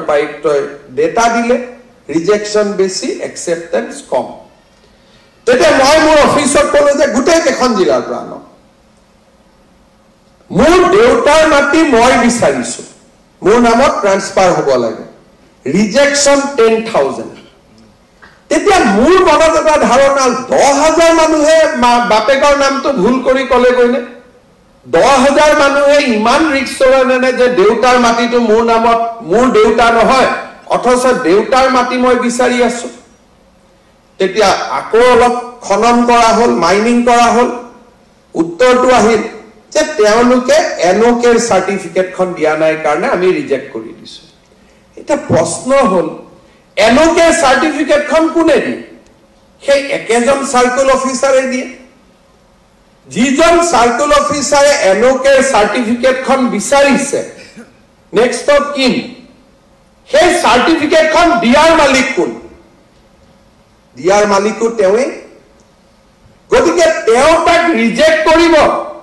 উপায়ুক্তই ডেটা দিলে ৰিজেকশ্যন বেছি একচেপ্টেন্স কম তেতিয়া মই মোৰ অফিচত ক'লো যে গোটেই কেইখন জিলাৰ পৰা আনক মোৰ দেউতাৰ মাটি মই বিচাৰিছো মোৰ নামত ট্ৰান্সফাৰ হ'ব লাগে ৰিজেকশ্যন 10,000 তেতিয়া মোৰ মনত এটা ধাৰণা 10,000 মানুহে বাপেকৰ নামটো ভুল কৰি ক'লে গৈনে 10,000 মানুহে ইমান ৰিস্ক লয় যে দেউতাৰ মাটিটো মোৰ নামত মোৰ দেউতা নহয় অথচ দেউতাৰ মাটি মই বিচাৰি আছো তেতিয়া আকৌ অলপ খনন কৰা হ'ল মাইনিং কৰা হ'ল উত্তৰটো আহিল যে তেওঁলোকে এনঅ'কেৰ চাৰ্টিফিকেটখন দিয়া নাই কাৰণে আমি ৰিজেক্ট কৰি দিছো এটা প্ৰশ্ন হ'ল এনঅ'কেৰ চাৰ্টিফিকেটখন কোনে দিয়ে সেই একেজন সাৰ্কেল অফিচাৰে দিয়ে যিজন সাৰ্কেল অফিচাৰে এনঅ'কেৰ চাৰ্টিফিকেটখন বিচাৰিছে নেক্সট অফ কিন সেই চাৰ্টিফিকেটখন দিয়াৰ মালিক কোন দিয়াৰ মালিকো তেওঁই গতিকে তেওঁ তাক ৰিজেক্ট কৰিব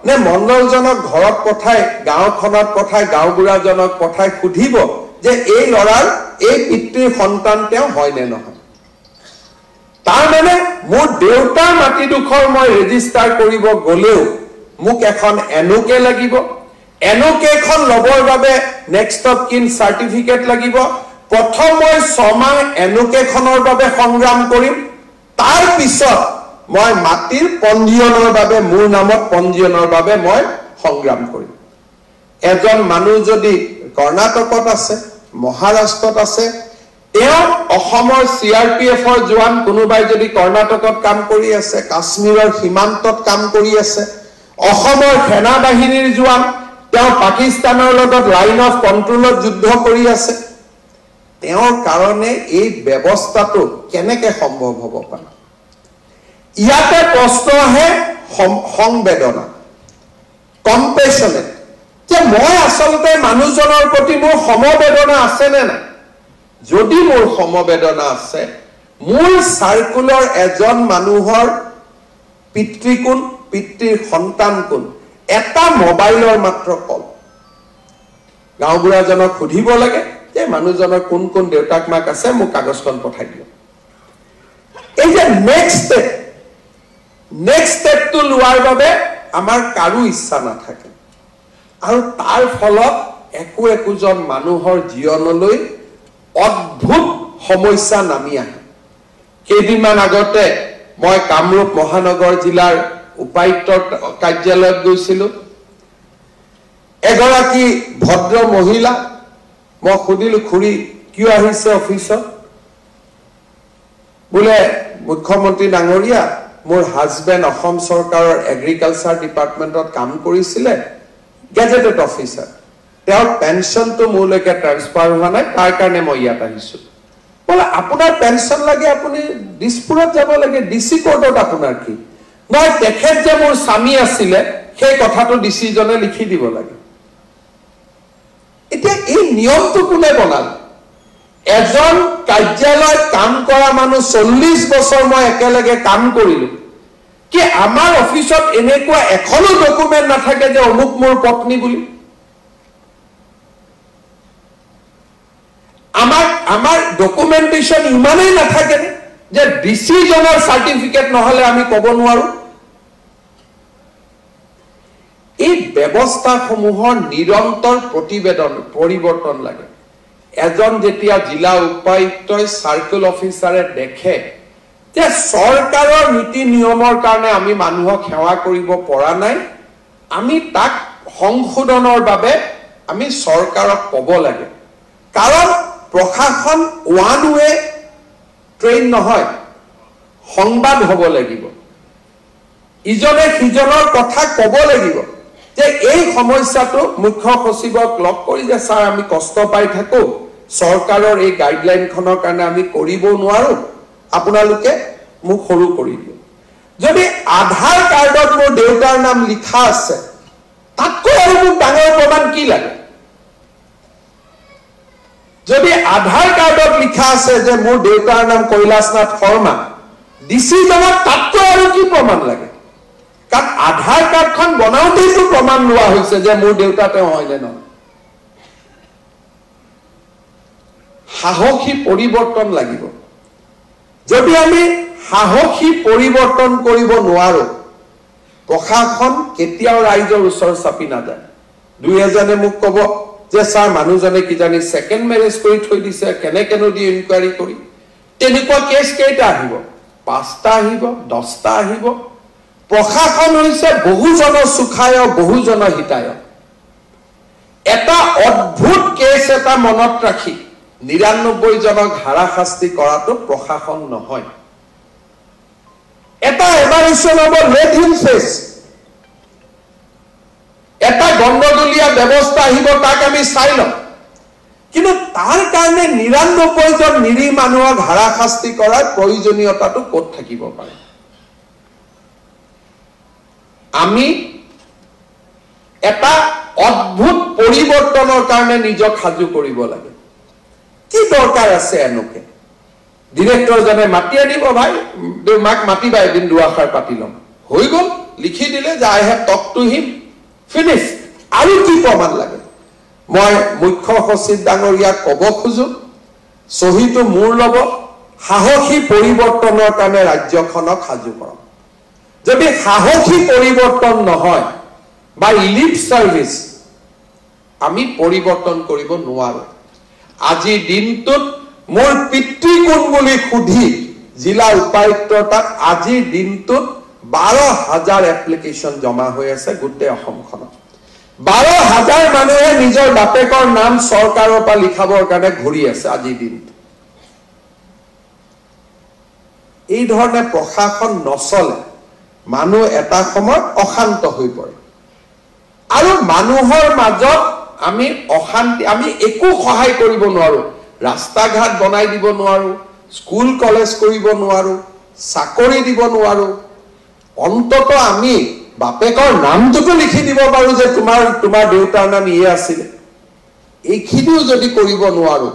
নে মণ্ডলজনক ঘৰত পঠাই গাঁওখনত পঠাই গাঁওবুঢ়াজনক পঠাই সুধিব যে এই ল'ৰাৰ এই পিতৃৰ সন্তান তেওঁ হয় নে নহয় তাৰ মানে মোৰ দেউতাৰ মাটিডোখৰ মই ৰেজিষ্টাৰ কৰিব গ'লেও মোক এখন এনঅ'কে লাগিব এনঅ'কেখন ল'বৰ বাবে নেক্সট অফ কিন চাৰ্টিফিকেট লাগিব প্ৰথম মই 6 মাহ এনঅ'কেখনৰ বাবে সংগ্ৰাম কৰিম তাৰ পিছত মই মাটিৰ পঞ্জীয়নৰ বাবে মোৰ নামত পঞ্জীয়নৰ বাবে মই সংগ্ৰাম কৰিম এজন মানুহ যদি কৰ্ণাটকত আছে মহাৰাষ্ট্ৰত আছে অসমৰ CRPFৰ জোৱান কোনোবাই যদি কৰ্ণাটকত কাম কৰি আছে, কাশ্মীৰৰ সীমান্তত কাম কৰি আছে, অসমৰ সেনা বাহিনীৰ জোৱান তেওঁ পাকিস্তানৰ লগত লাইন অফ কন্ট্ৰোলত যুদ্ধ কৰি আছে, তেওঁৰ কাৰণে এই ব্যৱস্থাটো কেনেকৈ সম্ভৱ হ'ব পাৰে? ইয়াতে প্ৰশ্ন আহে সংবেদনা, কম্পেশ্যনেট, যে মই আচলতে মানুহজনৰ প্ৰতি মোৰ সমবেদনা আছে নে নাই? যদি মোৰ সমবেদনা আছে, মোৰ চাৰ্কুলৰ এজন মানুহৰ পিতৃ কোন, পিতৃৰ সন্তান কোন, এটা মোবাইলৰ মাত্ৰ কল, গাঁওবুঢ়াজনক সুধিব লাগে যে মানুহজনৰ কোন কোন দেউতাক মাক আছে, মোক কাগজখন পঠাই দিয়ক। এই যে নেক্সট ষ্টেপটো লোৱাৰ বাবে আমাৰ কাৰো ইচ্ছা নাথাকে, আৰু তাৰ ফলত একোজন মানুহৰ জীৱনলৈ অদ্ভুত সমস্যা নামি আহে। কেইদিনমান আগতে মই কামৰূপ মহানগৰ জিলাৰ উপায়ুক্তৰ কাৰ্যালয়ত গৈছিলো। এগৰাকী ভদ্ৰ মহিলা, মই সুধিলো খুৰী কিয় আহিছে অফিচত? বোলে মুখ্যমন্ত্ৰী ডাঙৰীয়া, মোৰ হাজবেণ্ড অসম চৰকাৰৰ এগ্ৰিকালচাৰ ডিপাৰ্টমেণ্টত কাম কৰিছিলে, গেজেটেড অফিচাৰ, তেওঁৰ পেঞ্চনটো মোৰলৈকে ট্ৰান্সফাৰ হোৱা নাই, তাৰ কাৰণে মই ইয়াত আহিছো। বোলে আপোনাৰ পেঞ্চন লাগে, আপুনি দিছপুৰত যাব লাগে, DC কোৰ্টত আপোনাৰ কি? নহয়, তেখেত যে মোৰ স্বামী আছিলে সেই কথাটো ডিচিজনে লিখি দিব লাগে। এতিয়া এই নিয়মটো কোনে বনাল? এজন কাৰ্যালয়ত কাম কৰা মানুহ 40 বছৰ মই একেলগে কাম কৰিলো, কি আমাৰ অফিচত এনেকুৱা এখনো ডকুমেণ্ট নাথাকে যে অমুক মোৰ পত্নী বুলি? আমাৰ ডকুমেণ্টেশ্যন ইমানেই নাথাকে যে ডিচিজনৰ চাৰ্টিফিকেট নহলে আমি ক'ব নোৱাৰো। এই ব্যৱস্থাসমূহৰ নিৰন্তৰ পৰিৱৰ্তন লাগে। এজন যেতিয়া জিলা উপায়ুক্তই চাৰ্কেল অফিচাৰে দেখে যে চৰকাৰৰ নীতি নিয়মৰ কাৰণে আমি মানুহক সেৱা কৰিব পৰা নাই, আমি তাক সংশোধনৰ বাবে আমি চৰকাৰক ক'ব লাগে। কাৰণ প্ৰশাসন ওৱান ৱে ট্ৰেইন নহয়, সংবাদ হ'ব লাগিব, ইজনে সিজনৰ কথা ক'ব লাগিব যে এই সমস্যাটো মুখ্য সচিবক লগ কৰি যে ছাৰ আমি কষ্ট পাই থাকো, চৰকাৰৰ এই গাইডলাইনখনৰ কাৰণে আমি কৰিব নোৱাৰো, আপোনালোকে মোক সৰু কৰি দিয়ক। যদি আধাৰ কাৰ্ডত মোৰ দেউতাৰ নাম লিখা আছে, তাতকৈ আৰু মোক ডাঙৰ প্ৰমাণ কি লাগে? যদি আধাৰ কাৰ্ডত লিখা আছে যে মোৰ দেউতাৰ নাম কৈলাশনাথ শৰ্মা, ডিচিজনত তাতকৈ আৰু কি প্ৰমাণ লাগে? কাৰণ আধাৰ কাৰ্ডখন বনাওঁতেইতো প্ৰমাণ লোৱা হৈছে যে মোৰ দেউতা তেওঁ হয় নে নহয়। সাহসী পৰিৱৰ্তন লাগিব। যদি আমি সাহসী পৰিৱৰ্তন কৰিব নোৱাৰো, প্ৰশাসন কেতিয়াও ৰাইজৰ ওচৰ চাপি নাযায়। দুই এজনে মোক ক'ব যে ছাৰ মানুহজনে কিজানি ছেকেণ্ড মেৰেজ কৰি থৈ দিছে, কেনেকেনো দি ইনকুৱাৰী কৰি। তেনেকুৱা কেছ কেইটা আহিব? 5টা আহিব, 10টা আহিব। প্ৰশাসন হৈছে বহুজন সুখায় বহুজন হিতায়। এটা অদ্ভুত কেছ এটা মনত ৰাখি 99 জনক হাৰাশাস্তি কৰাটো প্ৰশাসন নহয়। এটা এভালুৱেশ্যন হ'ব, লেট হিম ফেচ। এটা গণ্ডগোলীয়া ব্যৱস্থা আহিব, তাক আমি চাই লম। কিন্তু তাৰ কাৰণে 99 জন নিৰীহ মানুহক হাৰাশাস্তি কৰাৰ প্ৰয়োজনীয়তাটো ক'ত থাকিব পাৰে? আমি এটা অদ্ভুত পৰিৱৰ্তনৰ কাৰণে নিজক সাজু কৰিব লাগে। কি দৰকাৰ আছে এনেকে? ডিৰেক্টৰজনে মাতি আনিব, ভাই মাক মাতিবা এদিন দুআষাৰ পাতি ল'ম, হৈ গ'ল, লিখি দিলে যে I have talk to him, finish. আৰু কি প্ৰমাণ লাগে? মই মুখ্য সচিব ডাঙৰীয়াক ক'ব খোজো, চহীটো মোৰ ল'ব, সাহসী পৰিৱৰ্তনৰ কাৰণে ৰাজ্যখনক সাজু কৰক। যদি সাহসী পৰিৱৰ্তন নহয় বা লিপ সাৰ্ভিস, আমি পৰিৱৰ্তন কৰিব নোৱাৰো। আজি দিনটোত মোৰ পিতৃ কোন বুলি সুধি জিলা উপায়ুক্তৰ তাত আজিৰ দিনটোত 12,000 এপ্লিকেশ্যন জমা হৈ আছে গোটেই অসমখনত। 12,000 মানুহে নিজৰ বাপেকৰ নাম চৰকাৰৰ পৰা লিখাবৰ কাৰণে ঘূৰি আছে আজিৰ দিনটো। এই ধৰণে প্ৰশাসন নচলে মানুহ এটা সময়ত অশান্ত হৈ পৰে আৰু মানুহৰ মাজত আমি অশান্তি আমি একো সহায় কৰিব নোৱাৰো ৰাস্তা ঘাট বনাই দিব নোৱাৰো স্কুল কলেজ কৰিব নোৱাৰো চাকৰি দিব নোৱাৰো অন্তত আমি বাপেকৰ নামটোতো লিখি দিব পাৰো যে তোমাৰ দেউতাৰ নাম ইয়ে আছিল এইখিনিও যদি কৰিব নোৱাৰো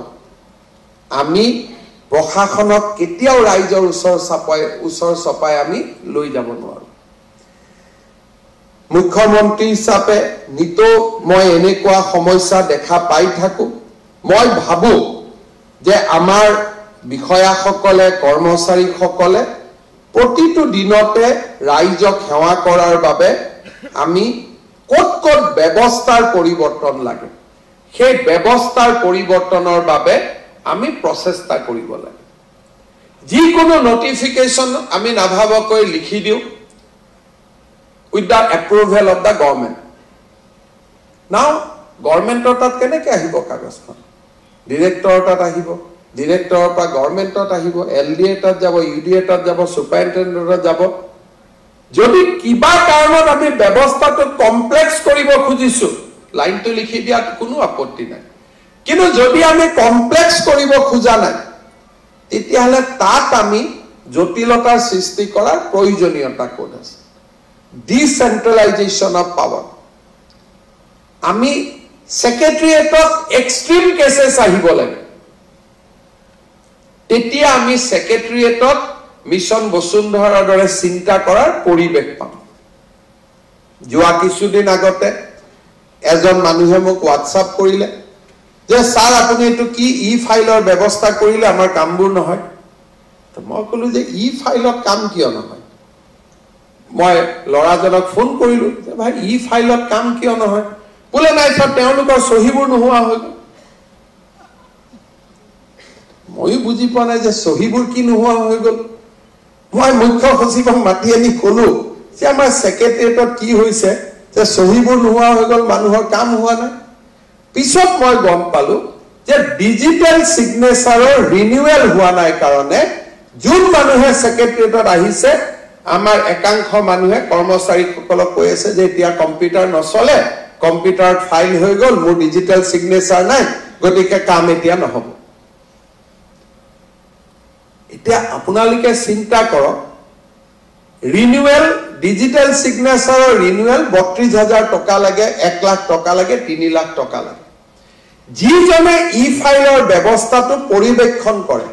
আমি প্ৰশাসনক কেতিয়াও ৰাইজৰ ওচৰ চপাই আমি লৈ যাব নোৱাৰো মুখ্যমন্ত্ৰী হিচাপে নিতো মই এনেকুৱা সমস্যা দেখা পাই থাকো মই ভাবো যে আমাৰ বিষয়াসকলে কৰ্মচাৰীসকলে প্ৰতিটো দিনতে ৰাইজক সেৱা কৰাৰ বাবে আমি ক'ত ব্যৱস্থাৰ পৰিৱৰ্তন লাগে সেই ব্যৱস্থাৰ পৰিৱৰ্তনৰ বাবে আমি প্ৰচেষ্টা কৰিব লাগে যিকোনো নটিফিকেশন আমি নাভাবকৈ লিখি দিও with the approval of the government now government tat keneke ahibo kagosখন director tat ahibo director pa government tat ahibo LDA tat jabo UDA tat jabo superintendent tat jabo jodi kiba karonot ami ব্যবস্থা to complex koribo khujisu line to likhi dia kono apotti nai কিন্তু যদি আমি complex কৰিব খোজা নাই তেতিয়াহলে তাত আমি জটিলতাৰ সৃষ্টি কৰাৰ প্ৰয়োজনীয়তা ক'ত আছে ডিসেন্ট্ৰালাইজেশন অফ পাওয়াৰ আমি সেক্ৰেটাৰিয়েটত এক্সট্ৰিম কেসেস আহিব লাগে তেতিয়া আমি সেক্ৰেটাৰিয়েটত মিশন বসুন্ধৰাৰ দৰে চিন্তা কৰাৰ পৰিবেশ পাম যোৱা কিছুদিন আগতে এজন মানুহে মোক হোৱাটছআপ কৰিলে যে স্যাৰ আপুনি এটো কি ই ফাইলৰ ব্যৱস্থা কৰিলে আমাৰ কামবোৰ নহয় তো মই কলো যে ই ফাইলত কাম কিয় নহয় মই লৰাজনক ফোন কৰিলো যে ভাই ই ফাইলত কাম কিয় নহয় বলে নাই স্যাৰ তেওঁলোকৰ সহিবোৰ নোহোৱা হৈ গল মই বুজি পোৱা নাই যে সহিবোৰ কি নোহোৱা হৈ গল মই মুখ্য সচিবক মাতি আনি কলো যে আমাৰ সেক্ৰেটাৰিয়েটত কি হৈছে যে সহিবোৰ নোহোৱা হৈ গল মানুহৰ কাম হোৱা নাই পিছত মই গম পালো যে ডিজিটাল সিগনেচাৰৰ ৰিনিউৱেল হোৱা নাই কাৰণে যোন মানুহে সেক্ৰেটাৰিয়েটত আহিছে আমাৰ একাংশ মানুহে কৰ্মচাৰীসকলক কৈ আছে যে এতিয়া কম্পিউটাৰ নচলে কম্পিউটাৰত ফাইল হৈ গল মোৰ ডিজিটাল সিগনেচাৰ নাই গতিকে কাম এতিয়া নহব এতিয়া আপোনালোকে চিন্তা কৰক ৰিনিউৱেল ডিজিটাল সিগনেচাৰৰ ৰিনিউৱেল ৩২,০০০ টকা লাগে ১ লাখ টকা লাগে ৩ লাখ টকা লাগে যিজনে ই ফাইলৰ ব্যৱস্থাটো পৰিবেক্ষণ কৰে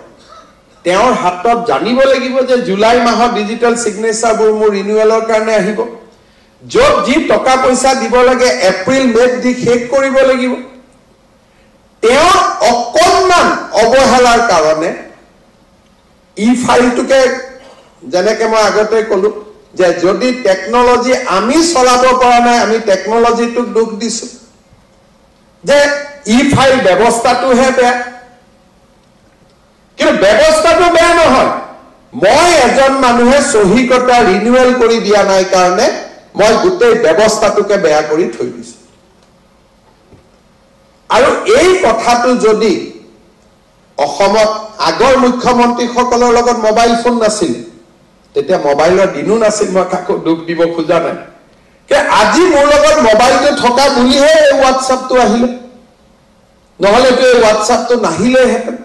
তেওঁৰ হাতত জানিব লাগিব যে জুলাই মাহত ডিজিটাল সিগনেচাৰবোৰ মোৰ ৰিনিউৱেলৰ কাৰণে আহিব যত যি টকা পইচা দিব লাগে এপ্ৰিল মে দি শেষ কৰিব লাগিব তেওঁ অকণমান অৱহেলাৰ কাৰণে ই ফাইলটোকে যেনেকৈ মই আগতে কলো যে যদি টেকনলজি আমি চলাব পৰা নাই আমি টেকনলজিটোক দুখ দিছো যে ই ফাইল ব্যৱস্থাটোহে বেয়া কিন্তু ব্যৱস্থাটো বেয়া নহয় মই এজন মানুহে সহিকতা ৰিনিউৱেল কৰি দিয়া নাই কাৰণে মই গোটেই ব্যৱস্থাটোকে বেয়া কৰি থৈ দিছো আৰু এই কথাটো যদি অসমত আগৰ মুখ্যমন্ত্ৰীসকলৰ লগত মোবাইল ফোন নাছিল তেতিয়া মোবাইলৰ দিনো নাছিল মই কাকো দুখ দিব খোজা নাই কে আজি মোৰ লগত মোবাইলটো থকা বুলিহে হোৱাটছআপটো আহিলে নহলে তো হোৱাটছআপটো নাহিলে হেতেন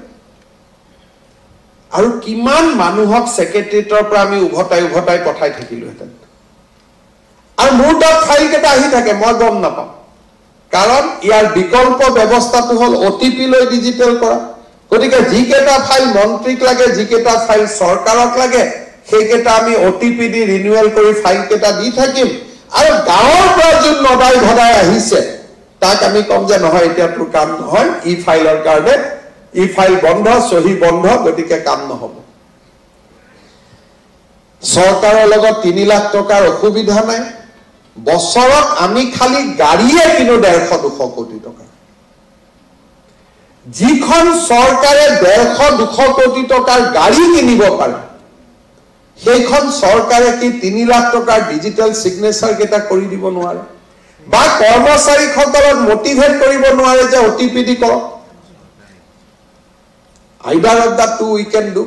আৰু কিমান মানুহক সেক্ৰেটাৰিয়েটৰ পৰা আমি উভতাই পঠাই থাকিলো হেতেন আৰু মোৰ তাত ফাইল কেটা আহি থাকে মই গম নাপাম কাৰণ ইয়াৰ বিকল্প ব্যৱস্থাটো হল ওটিপি লৈ ডিজিটেল কৰা গতিকে যিকেটা ফাইল মন্ত্ৰীক লাগে যিকেটা ফাইল চৰকাৰক লাগে সেইকেটা আমি ওটিপি দি ৰিনিউৱেল কৰি ফাইল কেটা দি থাকিম আৰু গাঁৱৰ পৰা যোন নদাই ভদাই আহিছে তাক আমি কম যে নহয় এতিয়া তোৰ কাম নহয় ই ফাইলৰ কাৰণে ই ফাইল বন্ধ সহি বন্ধ গতিকে কাম নহব চৰকাৰৰ লগত ৩ লাখ টকাৰ অসুবিধা নাই বছৰত আমি খালি গাড়ীয়ে কিনো ১৫০-২০০ কোটি টকা যিখন চৰকাৰে ১৫০-২০০ কোটি টকাৰ গাড়ী কিনিব পাৰে সেইখন চৰকাৰে কি ৩ লাখ টকাৰ ডিজিটাল সিগনেচাৰ কেটা কৰি দিব নোৱাৰে বা কৰ্মচাৰীসকলক মোটিভেট কৰিব নোৱাৰে যে ওটিপি দি কৰক either of the two we can do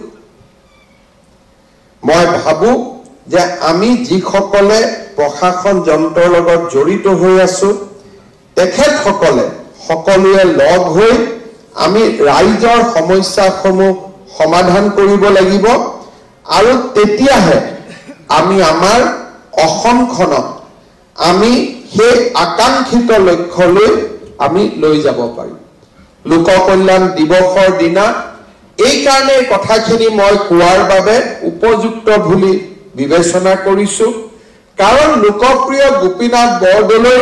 মই ভাবো যে আমি যিসকলে প্ৰশাসন যন্ত্ৰৰ লগত জড়িত হৈ আছো তেখেতসকলে সকলোৱে লগ হৈ আমি ৰাইজৰ সমস্যাসমূহ সমাধান কৰিব লাগিব আৰু তেতিয়াহে আমি আমাৰ অসমখনক আমি সেই আকাংক্ষিত লক্ষ্যলৈ আমি লৈ যাব পাৰিম লোক কল্যাণ দিৱসৰ দিনা এই কাৰণে কথাখিনি মই কোৱাৰ বাবে উপযুক্ত বুলি বিবেচনা কৰিছো কাৰণ লোকপ্ৰিয় গোপীনাথ বৰদলৈ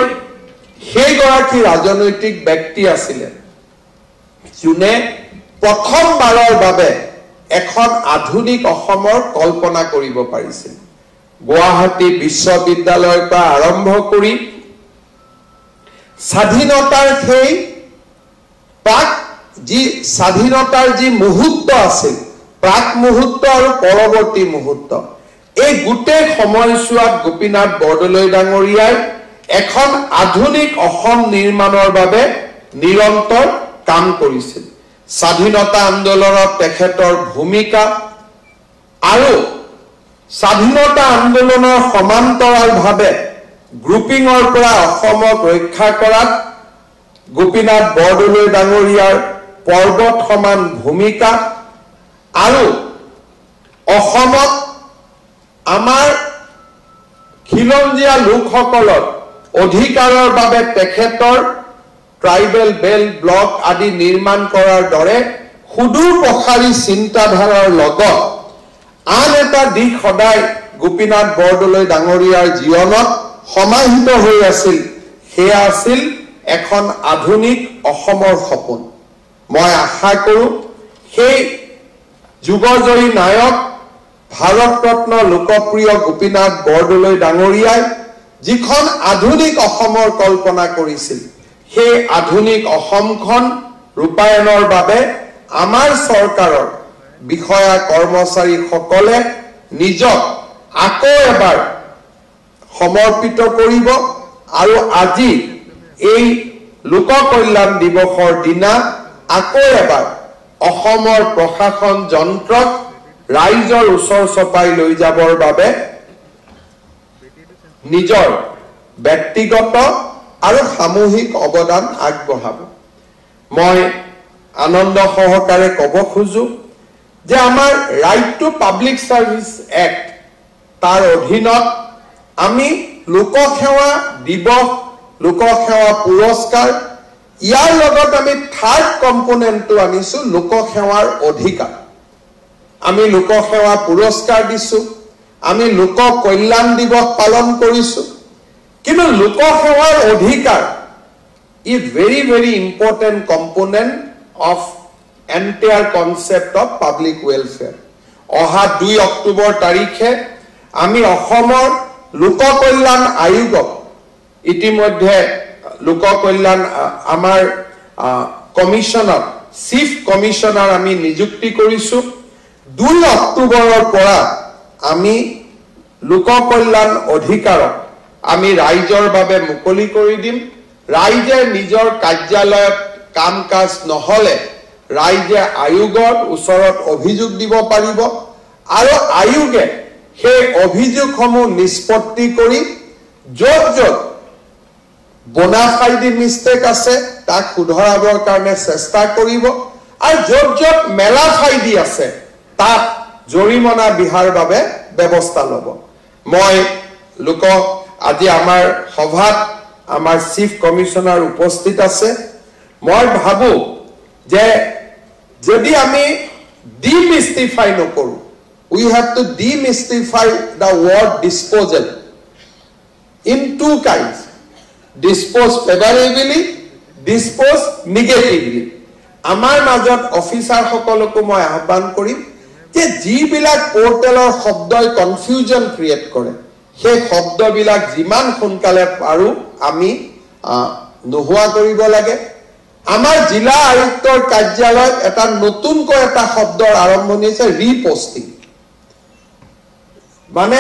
সেইগৰাকী ৰাজনৈতিক ব্যক্তি আছিলে যোনে প্ৰথমবাৰৰ বাবে এখন আধুনিক অসমৰ কল্পনা কৰিব পাৰিছিল গুৱাহাটী বিশ্ববিদ্যালয়ৰ পৰা আৰম্ভ কৰি স্বাধীনতাৰ সেই প্ৰাক যি স্বাধীনতাৰ যি মুহূৰ্ত আছিল প্ৰাক মুহূৰ্ত আৰু পৰৱৰ্তী মুহূৰ্ত এই গোটেই সময়ছোৱাত গোপীনাথ বৰদলৈ ডাঙৰীয়াই এখন আধুনিক অসম নিৰ্মাণৰ বাবে নিৰন্তৰ কাম কৰিছিল স্বাধীনতা আন্দোলনত তেখেতৰ ভূমিকা আৰু স্বাধীনতা আন্দোলনৰ সমান্তৰালভাৱে গ্ৰুপিঙৰ পৰা অসমক ৰক্ষা কৰাত গোপীনাথ বৰদলৈ ডাঙৰীয়াৰ পৰ্বত সমান ভূমিকা আৰু অসমত আমাৰ খিলঞ্জীয়া লোকসকলৰ অধিকাৰৰ বাবে তেখেতৰ ট্ৰাইবেল বেল্ট ব্লক আদি নিৰ্মাণ কৰাৰ দৰে সুদূৰ প্ৰসাৰী চিন্তাধাৰাৰ লগত আন এটা দিশ সদায় গোপীনাথ বৰদলৈ ডাঙৰীয়াৰ জীৱনত সমাহিত হৈ আছিল সেয়া আছিল এখন আধুনিক অসমৰ সপোন মই আশা কৰো সেই যুগজয়ী নায়ক ভাৰত ৰত্ন লোকপ্ৰিয় গোপীনাথ বৰদলৈ ডাঙৰীয়াই যিখন আধুনিক অসমৰ কল্পনা কৰিছিল সেই আধুনিক অসমখন ৰূপায়ণৰ বাবে আমাৰ চৰকাৰৰ বিষয়া কৰ্মচাৰী সকলে নিজক আকৌ এবাৰ সমৰ্পিত কৰিব আৰু আজি এই লোক কল্যাণ দিৱসৰ দিনা আকৌ এবাৰ অসমৰ প্ৰশাসন যন্ত্ৰক ৰাইজৰ ওচৰ চপাই লৈ যাবৰ বাবে নিজৰ ব্যক্তিগত আৰু সামূহিক অৱদান আগবঢ়াব মই আনন্দ সহকাৰে ক'ব খোজো যে আমাৰ right to public service act তাৰ অধীনত আমি লোকসেৱা দিৱস লোকসেৱা পুৰস্কাৰ ইয়াৰ লগত আমি থাৰ্ড কম্পোনেন্টটো আনিছো লোকসেৱাৰ অধিকাৰ আমি লোকসেৱা পুৰস্কাৰ দিছো আমি লোক কল্যাণ দিৱস পালন কৰিছো কিন্তু লোকসেৱাৰ অধিকাৰ is very very important component of entire concept of public welfare অহা 2 অক্টোবৰ তাৰিখে আমি অসমৰ লোক কল্যাণ আয়োগক ইতিমধ্যে লোক কল্যাণ আমাৰ কমিশনাৰ চিফ কমিশনাৰ আমি নিযুক্তি কৰিছো 2 অক্টোবৰৰ পৰা আমি লোক কল্যাণ অধিকাৰক আমি ৰাইজৰ বাবে মুকলি কৰি দিম ৰাইজে নিজৰ কাৰ্যালয়ত কাম কাজ নহলে ৰাইজে আয়োগৰ ওচৰত অভিযোগ দিব পাৰিব আৰু আয়োগে সেই অভিযোগসমূহ নিষ্পত্তি কৰি য'ত য'ত বোনাফাইডি মিষ্টেক আছে তাক শুধৰাবৰ কাৰণে চেষ্টা কৰিব আৰু য'ত য'ত মেলাফাইডি আছে তাক জৰিমনা বিহাৰ বাবে ব্যৱস্থা ল'ব মই লোক আজি আমাৰ সভাত আমাৰ চিফ কমিশনাৰ উপস্থিত আছে মই ভাবো যে যদি আমি ডিমিষ্টিফাই নকৰো we have to demystify the word disposal in 2 kinds dispose favorably dispose negatively আমাৰ মাজত অফিচাৰ সকলকো মই আহ্বান কৰিম যে যিবিলাক পোৰ্টেলৰ শব্দই কনফিউজন ক্ৰিয়েট কৰে সেই শব্দবিলাক যিমান সোনকালে পাৰো আমি নোহোৱা কৰিব লাগে আমাৰ জিলা আয়ুক্তৰ কাৰ্যালয়ত এটা নতুনকৈ এটা শব্দৰ আৰম্ভণি হৈছে ৰিপোষ্টিং মানে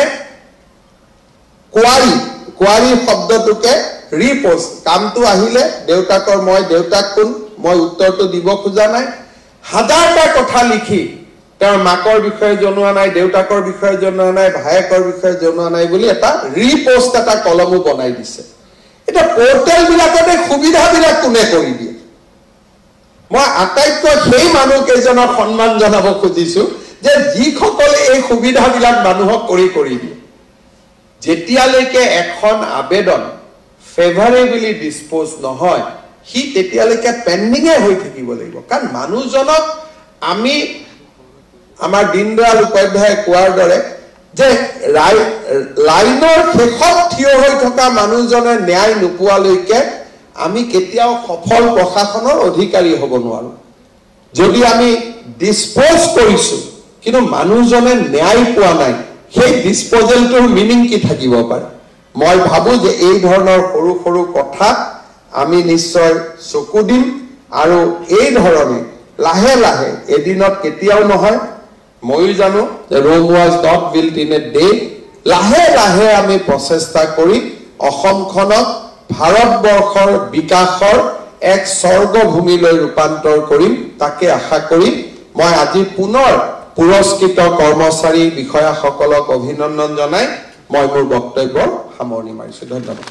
কোৱাৰি শব্দটোকে ৰিপোষ্ট কামটো আহিলে দেউতাকৰ মই দেউতাক কোন মই উত্তৰটো দিব খোজা নাই হাজাৰটা কথা লিখি তেওঁৰ মাকৰ বিষয়ে জনোৱা নাই, দেউতাকৰ বিষয়ে জনোৱা নাই, ভায়েকৰ বিষয়ে জনোৱা নাই বুলি এটা ৰিপোষ্ট এটা কলমো বনাই দিছে। এটা পোৰ্টেল বিলাকতে সুবিধাবিলাক কোনে কৰি দিয়ে? মই আটাইতকৈ সেই মানুহ কেইজনক সন্মান জনাব খুজিছো যে যিসকলে এই সুবিধাবিলাক মানুহক কৰি দিয়ে। যেতিয়ালৈকে এখন আবেদন ফেভাৰেবলি ডিসপোজ নহয়, সি তেতিয়ালৈকে পেণ্ডিঙে হৈ থাকিব লাগিব। কাৰণ মানুহজনক আমি আমাৰ দীনদয়াল উপাধ্যায়ে কোৱাৰ দৰে যে লাইনৰ শেষত থিয় হৈ থকা মানুহজনে ন্যায় নোপোৱালৈকে আমি কেতিয়াও সফল প্ৰশাসনৰ অধিকাৰী হ'ব নোৱাৰো। যদি আমি ডিসপোজ কৰিছো কিন্তু মানুহজনে ন্যায় পোৱা নাই, সেই ডিসপোজেলটোৰ মিনিং কি থাকিব পাৰে? মই ভাবো যে এই ধৰণৰ সৰু সৰু কথা আমি নিশ্চয় চকু দিম আৰু এই ধৰণে লাহে লাহে এদিনত কেতিয়াও নহয়, ময়ো জানো যে Rome was not built in a day, লাহে লাহে আমি প্ৰচেষ্টা কৰি অসমখনক ভাৰতবৰ্ষৰ বিকাশৰ এক স্বৰ্গভূমিলৈ ৰূপান্তৰ কৰিম, তাকে আশা কৰি মই আজি পুনৰ পুৰস্কৃত কৰ্মচাৰী বিষয়াসকলক অভিনন্দন জনাই মই মোৰ বক্তব্য সামৰণি মাৰিছো। ধন্যবাদ।